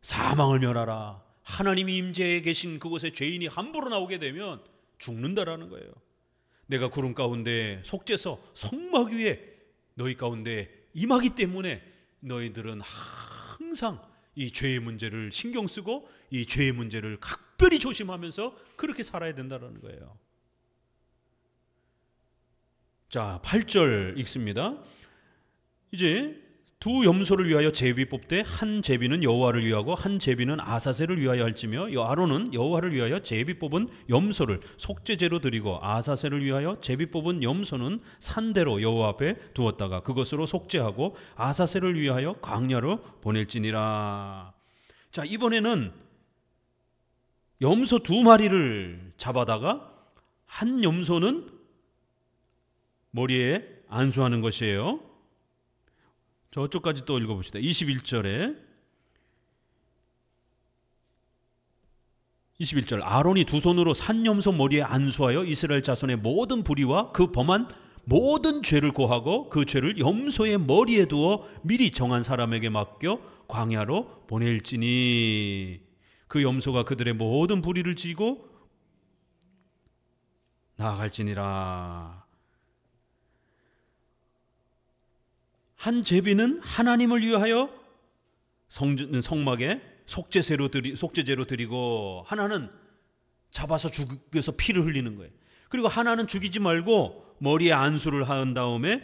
사망을 멸하라. 하나님이 임재해 계신 그곳에 죄인이 함부로 나오게 되면 죽는다라는 거예요. 내가 구름 가운데 속죄서 성막 위에 너희 가운데 임하기 때문에 너희들은 항상 이 죄의 문제를 신경 쓰고 이 죄의 문제를 각별히 조심하면서 그렇게 살아야 된다는 거예요. 자, 8절 읽습니다. 이제 두 염소를 위하여 제비 뽑되 한 제비는 여호와를 위하고 한 제비는 아사셀을 위하여 할지며 아론은 여호와를 위하여 제비 뽑은 염소를 속죄제로 드리고 아사셀을 위하여 제비 뽑은 염소는 산대로 여호와 앞에 두었다가 그것으로 속죄하고 아사셀을 위하여 광야로 보낼지니라. 자, 이번에는 염소 두 마리를 잡아다가 한 염소는 머리에 안수하는 것이에요. 저쪽까지 또 읽어봅시다. 21절 아론이 두 손으로 산염소 머리에 안수하여 이스라엘 자손의 모든 불의와 그 범한 모든 죄를 고하고 그 죄를 염소의 머리에 두어 미리 정한 사람에게 맡겨 광야로 보낼지니 그 염소가 그들의 모든 불의를 지고 나아갈지니라. 한 제비는 하나님을 위하여 성막에 속죄제로 드리고 하나는 잡아서 죽여서 피를 흘리는 거예요. 그리고 하나는 죽이지 말고 머리에 안수를 한 다음에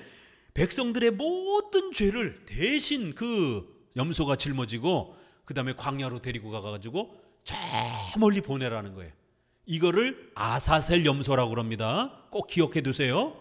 백성들의 모든 죄를 대신 그 염소가 짊어지고 그 다음에 광야로 데리고 가가지고 저 멀리 보내라는 거예요. 이거를 아사셀 염소라고 그럽니다. 꼭 기억해 두세요.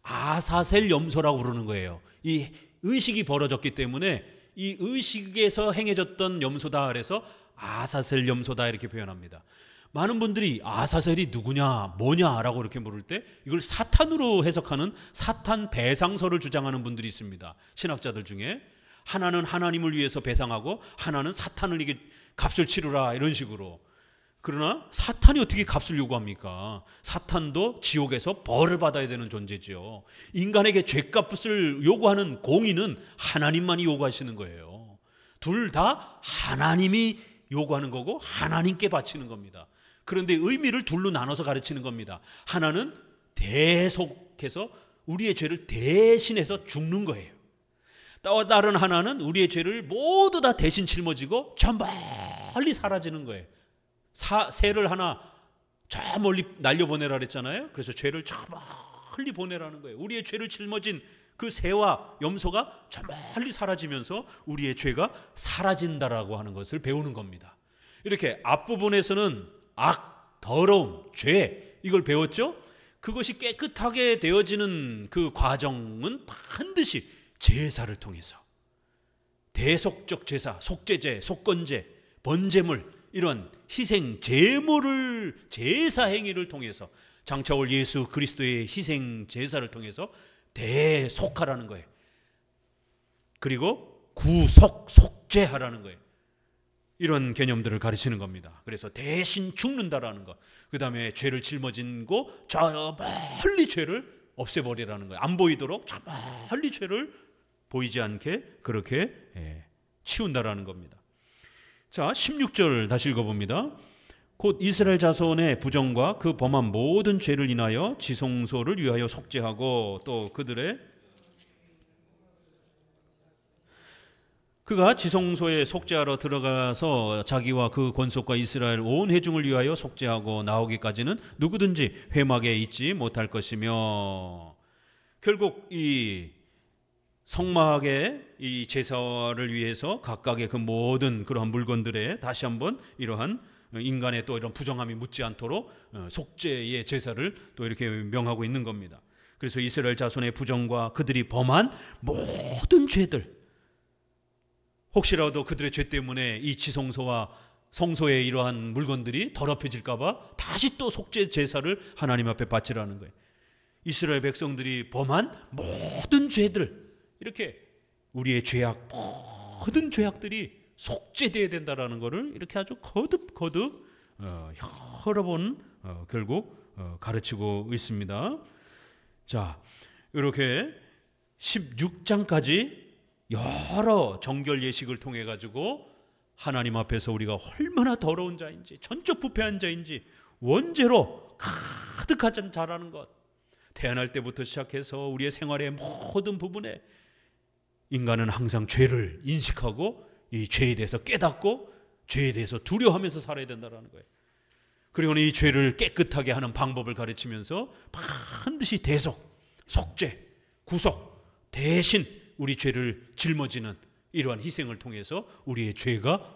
아사셀 염소라고 그러는 거예요. 이 의식이 벌어졌기 때문에 이 의식에서 행해졌던 염소다 그래서 아사셀 염소다 이렇게 표현합니다. 많은 분들이 아사셀이 누구냐 뭐냐라고 이렇게 물을 때 이걸 사탄으로 해석하는 사탄 배상설을 주장하는 분들이 있습니다. 신학자들 중에 하나는 하나님을 위해서 배상하고 하나는 사탄을 이게 값을 치르라 이런 식으로. 그러나 사탄이 어떻게 값을 요구합니까? 사탄도 지옥에서 벌을 받아야 되는 존재지요. 인간에게 죄값을 요구하는 공의는 하나님만이 요구하시는 거예요. 둘 다 하나님이 요구하는 거고 하나님께 바치는 겁니다. 그런데 의미를 둘로 나눠서 가르치는 겁니다. 하나는 대속해서 우리의 죄를 대신해서 죽는 거예요. 또 다른 하나는 우리의 죄를 모두 다 대신 짊어지고 저 멀리 사라지는 거예요. 새를 하나 저 멀리 날려보내라 그랬잖아요. 그래서 죄를 저 멀리 보내라는 거예요. 우리의 죄를 짊어진 그 새와 염소가 저 멀리 사라지면서 우리의 죄가 사라진다라고 하는 것을 배우는 겁니다. 이렇게 앞부분에서는 악, 더러움, 죄 이걸 배웠죠. 그것이 깨끗하게 되어지는 그 과정은 반드시 제사를 통해서 대속적 제사, 속죄제, 속건제, 번제물 이런 희생 제물을 제사 행위를 통해서 장차 올 예수 그리스도의 희생 제사를 통해서 대속하라는 거예요. 그리고 구속, 속죄하라는 거예요. 이런 개념들을 가르치는 겁니다. 그래서 대신 죽는다라는 것. 그 다음에 죄를 짊어지고 저 멀리 죄를 없애버리라는 거예요. 안 보이도록 저 멀리 죄를 보이지 않게 그렇게 치운다라는 겁니다. 자, 16절 다시 읽어봅니다. 곧 이스라엘 자손의 부정과 그 범한 모든 죄를 인하여 지성소를 위하여 속죄하고 또 그가 지성소에 속죄하러 들어가서 자기와 그 권속과 이스라엘 온 회중을 위하여 속죄하고 나오기까지는 누구든지 회막에 있지 못할 것이며. 결국 이 성막의 이 제사를 위해서 각각의 그 모든 그러한 물건들에 다시 한번 이러한 인간의 또 이런 부정함이 묻지 않도록 속죄의 제사를 또 이렇게 명하고 있는 겁니다. 그래서 이스라엘 자손의 부정과 그들이 범한 모든 죄들, 혹시라도 그들의 죄 때문에 이 지성소와 성소의 이러한 물건들이 더럽혀질까 봐 다시 또 속죄 제사를 하나님 앞에 바치라는 거예요. 이스라엘 백성들이 범한 모든 죄들, 이렇게 우리의 죄악, 모든 죄악들이 속죄되어야 된다라는 것을 이렇게 아주 거듭 여러 번 결국 가르치고 있습니다. 자, 이렇게 16장까지 여러 정결 예식을 통해 가지고 하나님 앞에서 우리가 얼마나 더러운 자인지, 전적 부패한 자인지 원죄로 가득한 자라는 것, 태어날 때부터 시작해서 우리의 생활의 모든 부분에 인간은 항상 죄를 인식하고 이 죄에 대해서 깨닫고 죄에 대해서 두려워하면서 살아야 된다는 거예요. 그리고는 이 죄를 깨끗하게 하는 방법을 가르치면서 반드시 대속, 속죄, 구속, 대신 우리 죄를 짊어지는 이러한 희생을 통해서 우리의 죄가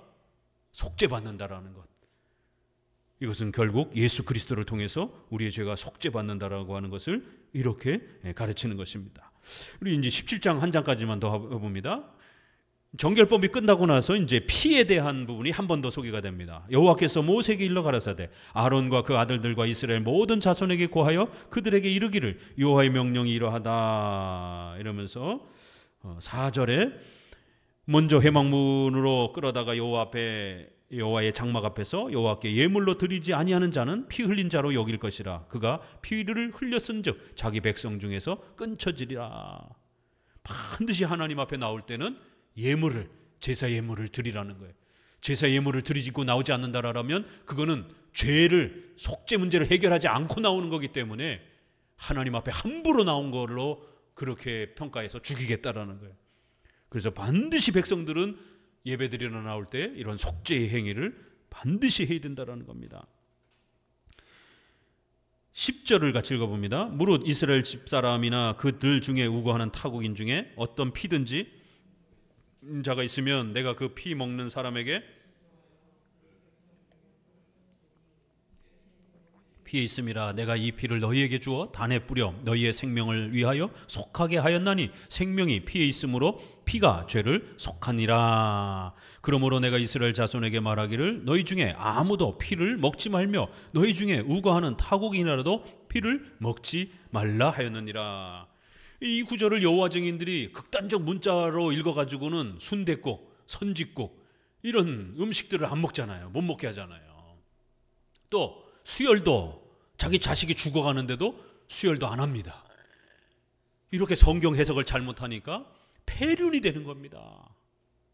속죄받는다라는 것. 이것은 결국 예수 그리스도를 통해서 우리의 죄가 속죄받는다라고 하는 것을 이렇게 가르치는 것입니다. 우리 이제 17장 한 장까지만 더 해봅니다. 정결법이 끝나고 나서 이제 피에 대한 부분이 한 번 더 소개가 됩니다. 여호와께서 모세에게 일러 가라사대 아론과 그 아들들과 이스라엘 모든 자손에게 고하여 그들에게 이르기를 여호와의 명령이 이러하다 이러면서 4절에 먼저 회막문으로 끌어다가 여호와의 장막 앞에서 여호와께 예물로 드리지 아니하는 자는 피 흘린 자로 여길 것이라. 그가 피를 흘렸은즉 자기 백성 중에서 끊쳐지리라. 반드시 하나님 앞에 나올 때는 예물을, 제사 예물을 드리라는 거예요. 제사 예물을 드리고 나오지 않는다라면 그거는 죄를, 속죄 문제를 해결하지 않고 나오는 거기 때문에 하나님 앞에 함부로 나온 걸로 그렇게 평가해서 죽이겠다라는 거예요. 그래서 반드시 백성들은 예배드리러 나올 때 이런 속죄의 행위를 반드시 해야 된다는 겁니다. 10절을 같이 읽어봅니다. 무릇 이스라엘 집사람이나 그들 중에 우거하는 타국인 중에 어떤 피든지 자가 있으면 내가 그 피 먹는 사람에게 피에 있음이라 내가 이 피를 너희에게 주어 단에 뿌려 너희의 생명을 위하여 속하게 하였나니 생명이 피에 있으므로 피가 죄를 속하니라. 그러므로 내가 이스라엘 자손에게 말하기를 너희 중에 아무도 피를 먹지 말며 너희 중에 우거하는 타국인이라도 피를 먹지 말라 하였느니라. 이 구절을 여호와 증인들이 극단적 문자로 읽어가지고는 순댓국, 선짓국 이런 음식들을 안 먹잖아요. 못 먹게 하잖아요. 또 수혈도 자기 자식이 죽어가는데도 수혈도 안 합니다. 이렇게 성경 해석을 잘못하니까 폐륜이 되는 겁니다.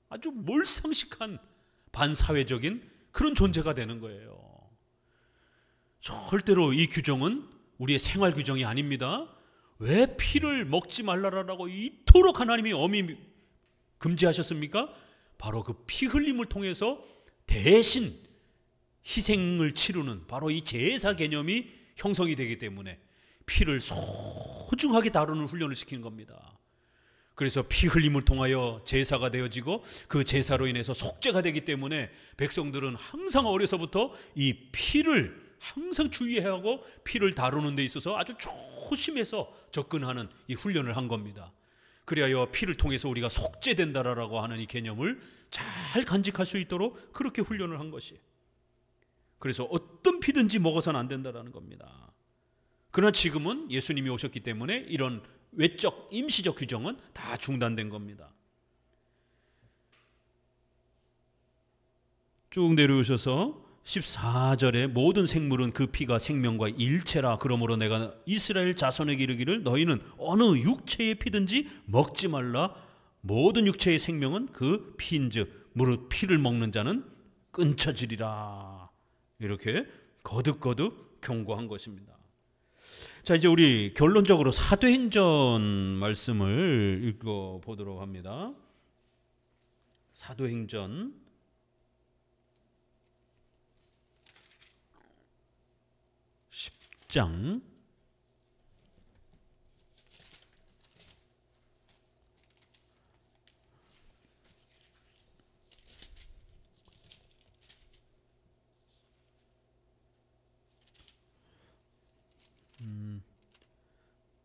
아주 몰상식한 반사회적인 그런 존재가 되는 거예요. 절대로 이 규정은 우리의 생활 규정이 아닙니다. 왜 피를 먹지 말라라고 이토록 하나님이 엄히 금지하셨습니까? 바로 그 피 흘림을 통해서 대신 희생을 치르는 바로 이 제사 개념이 형성이 되기 때문에 피를 소중하게 다루는 훈련을 시키는 겁니다. 그래서 피 흘림을 통하여 제사가 되어지고 그 제사로 인해서 속죄가 되기 때문에 백성들은 항상 어려서부터 이 피를 항상 주의해야 하고 피를 다루는 데 있어서 아주 조심해서 접근하는 이 훈련을 한 겁니다. 그래야 피를 통해서 우리가 속죄된다라고 하는 이 개념을 잘 간직할 수 있도록 그렇게 훈련을 한 것이. 그래서 어떤 피든지 먹어서는 안 된다라는 겁니다. 그러나 지금은 예수님이 오셨기 때문에 이런 외적 임시적 규정은 다 중단된 겁니다. 쭉 내려오셔서 14절에 모든 생물은 그 피가 생명과 일체라. 그러므로 내가 이스라엘 자손에게 이르기를 너희는 어느 육체의 피든지 먹지 말라. 모든 육체의 생명은 그 피인즉 무릇 피를 먹는 자는 끊쳐지리라. 이렇게 거듭거듭 경고한 것입니다. 자, 이제 우리 결론적으로 사도행전 말씀을 읽어보도록 합니다. 사도행전 10장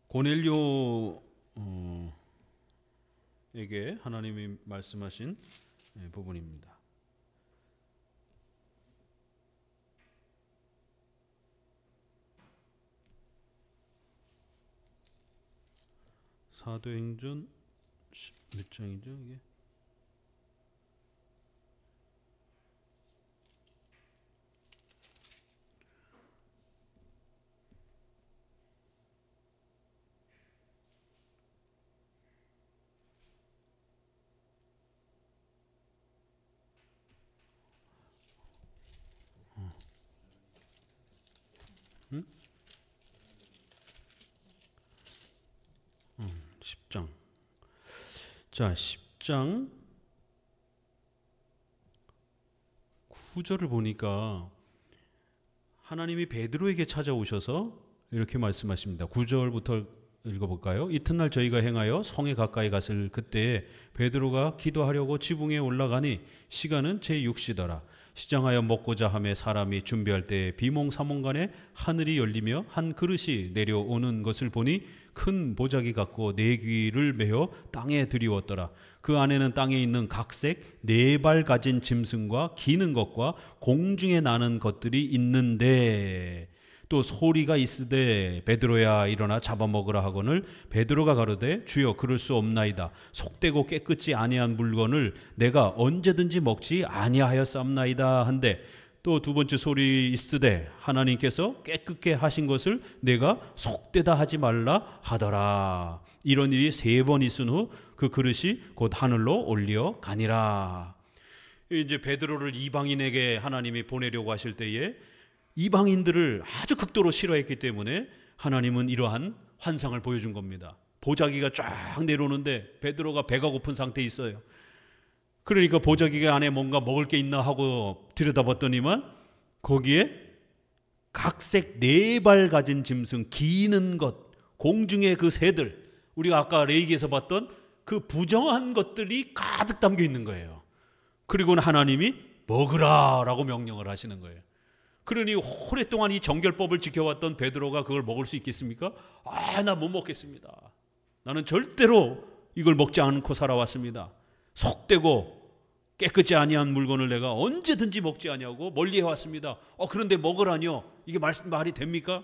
고넬료에게 하나님이 말씀하신 부분입니다. 사도행전 몇 장이죠 이게? 10장. 자, 10장 9절을 보니까 하나님이 베드로에게 찾아오셔서 이렇게 말씀하십니다. 9절부터 읽어볼까요? 이튿날 저희가 행하여 성에 가까이 갔을 그때에 베드로가 기도하려고 지붕에 올라가니 시간은 제6시더라. 시장하여 먹고자 하며 사람이 준비할 때 비몽사몽간에 하늘이 열리며 한 그릇이 내려오는 것을 보니 큰 보자기 같고 네 귀를 메어 땅에 들이웠더라. 그 안에는 땅에 있는 각색 네 발 가진 짐승과 기는 것과 공중에 나는 것들이 있는데 또 소리가 있으되 베드로야 일어나 잡아먹으라 하거늘 베드로가 가로되 주여 그럴 수 없나이다. 속되고 깨끗이 아니한 물건을 내가 언제든지 먹지 아니하였사옵나이다 한데 또 두 번째 소리 있으되 하나님께서 깨끗게 하신 것을 내가 속되다 하지 말라 하더라. 이런 일이 3번 있은 후 그 그릇이 곧 하늘로 올려 가니라. 이제 베드로를 이방인에게 하나님이 보내려고 하실 때에 이방인들을 아주 극도로 싫어했기 때문에 하나님은 이러한 환상을 보여준 겁니다. 보자기가 쫙 내려오는데 베드로가 배가 고픈 상태에 있어요. 그러니까 보자기 안에 뭔가 먹을 게 있나 하고 들여다봤더니만 거기에 각색 4발 가진 짐승, 기는 것, 공중의 그 새들, 우리가 아까 레위기에서 봤던 그 부정한 것들이 가득 담겨 있는 거예요. 그리고는 하나님이 먹으라 라고 명령을 하시는 거예요. 그러니 오랫동안 이 정결법을 지켜왔던 베드로가 그걸 먹을 수 있겠습니까? 나 못 먹겠습니다. 나는 절대로 이걸 먹지 않고 살아왔습니다. 속되고 깨끗지 아니한 물건을 내가 언제든지 먹지 아니하고 멀리 해왔습니다. 그런데 먹으라뇨? 이게 말이 됩니까?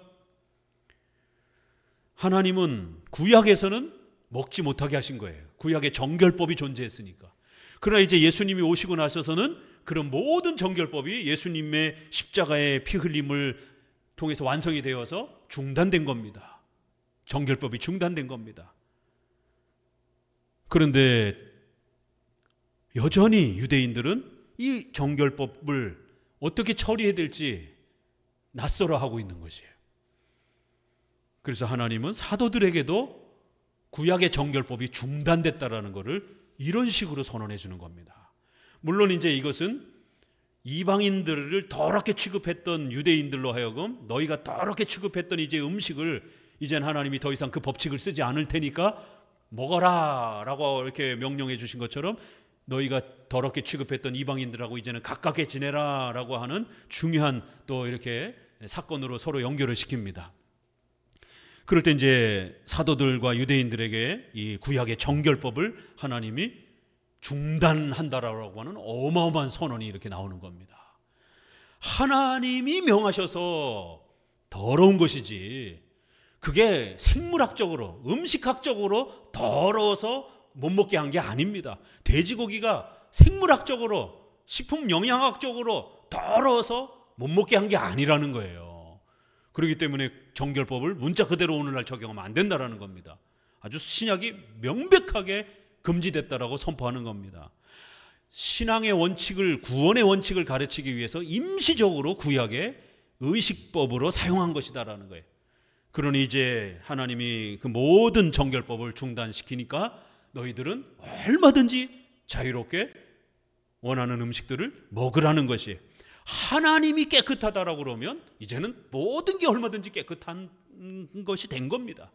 하나님은 구약에서는 먹지 못하게 하신 거예요. 구약에 정결법이 존재했으니까. 그러나 이제 예수님이 오시고 나서서는 그런 모든 정결법이 예수님의 십자가의 피 흘림을 통해서 완성이 되어서 중단된 겁니다. 정결법이 중단된 겁니다. 그런데 여전히 유대인들은 이 정결법을 어떻게 처리해야 될지 낯설어하고 있는 것이에요. 그래서 하나님은 사도들에게도 구약의 정결법이 중단됐다라는 것을 이런 식으로 선언해 주는 겁니다. 물론 이제 이것은 이방인들을 더럽게 취급했던 유대인들로 하여금 너희가 더럽게 취급했던 이제 음식을 이젠 하나님이 더 이상 그 법칙을 쓰지 않을 테니까 먹어라 라고 이렇게 명령해 주신 것처럼 너희가 더럽게 취급했던 이방인들하고 이제는 가깝게 지내라 라고 하는 중요한 또 이렇게 사건으로 서로 연결을 시킵니다. 그럴 때 이제 사도들과 유대인들에게 이 구약의 정결법을 하나님이 중단한다라고 하는 어마어마한 선언이 이렇게 나오는 겁니다. 하나님이 명하셔서 더러운 것이지 그게 생물학적으로 음식학적으로 더러워서 못 먹게 한 게 아닙니다. 돼지고기가 생물학적으로 식품 영양학적으로 더러워서 못 먹게 한 게 아니라는 거예요. 그렇기 때문에 정결법을 문자 그대로 오늘날 적용하면 안 된다라는 겁니다. 아주 신약이 명백하게 금지됐다라고 선포하는 겁니다. 신앙의 원칙을, 구원의 원칙을 가르치기 위해서 임시적으로 구약의 의식법으로 사용한 것이다라는 거예요. 그러니 이제 하나님이 그 모든 정결법을 중단시키니까 너희들은 얼마든지 자유롭게 원하는 음식들을 먹으라는 것이에요. 하나님이 깨끗하다라고 그러면 이제는 모든 게 얼마든지 깨끗한 것이 된 겁니다.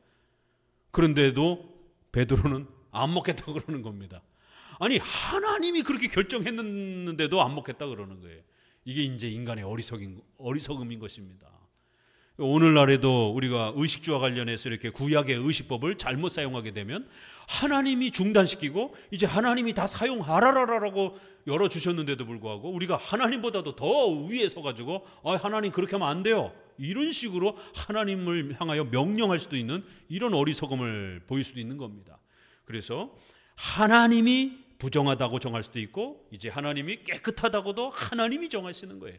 그런데도 베드로는 안 먹겠다고 그러는 겁니다. 아니 하나님이 그렇게 결정했는데도 안 먹겠다 그러는 거예요. 이게 이제 인간의 어리석음인 것입니다. 오늘날에도 우리가 의식주와 관련해서 이렇게 구약의 의식법을 잘못 사용하게 되면 하나님이 중단시키고 이제 하나님이 다 사용하라라고 열어주셨는데도 불구하고 우리가 하나님보다도 더 위에 서가지고 하나님 그렇게 하면 안 돼요 이런 식으로 하나님을 향하여 명령할 수도 있는 이런 어리석음을 보일 수도 있는 겁니다. 그래서 하나님이 부정하다고 정할 수도 있고 이제 하나님이 깨끗하다고도 하나님이 정하시는 거예요.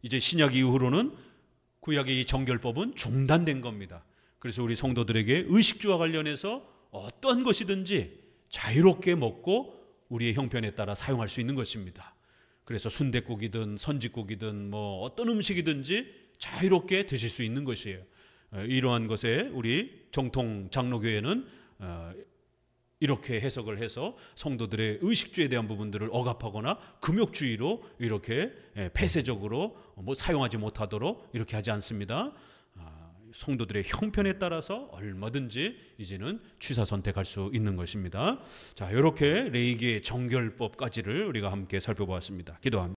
이제 신약 이후로는 구약의 이 정결법은 중단된 겁니다. 그래서 우리 성도들에게 의식주와 관련해서 어떤 것이든지 자유롭게 먹고 우리의 형편에 따라 사용할 수 있는 것입니다. 그래서 순댓국이든 선짓국이든 뭐 어떤 음식이든지 자유롭게 드실 수 있는 것이에요. 이러한 것에 우리 정통 장로교회는 이렇게 해석을 해서 성도들의 의식주에 대한 부분들을 억압하거나 금욕주의로 이렇게 폐쇄적으로 사용하지 못하도록 이렇게 하지 않습니다. 성도들의 형편에 따라서 얼마든지 이제는 취사 선택할 수 있는 것입니다. 자, 이렇게 레위기의 정결법까지를 우리가 함께 살펴보았습니다. 기도합니다.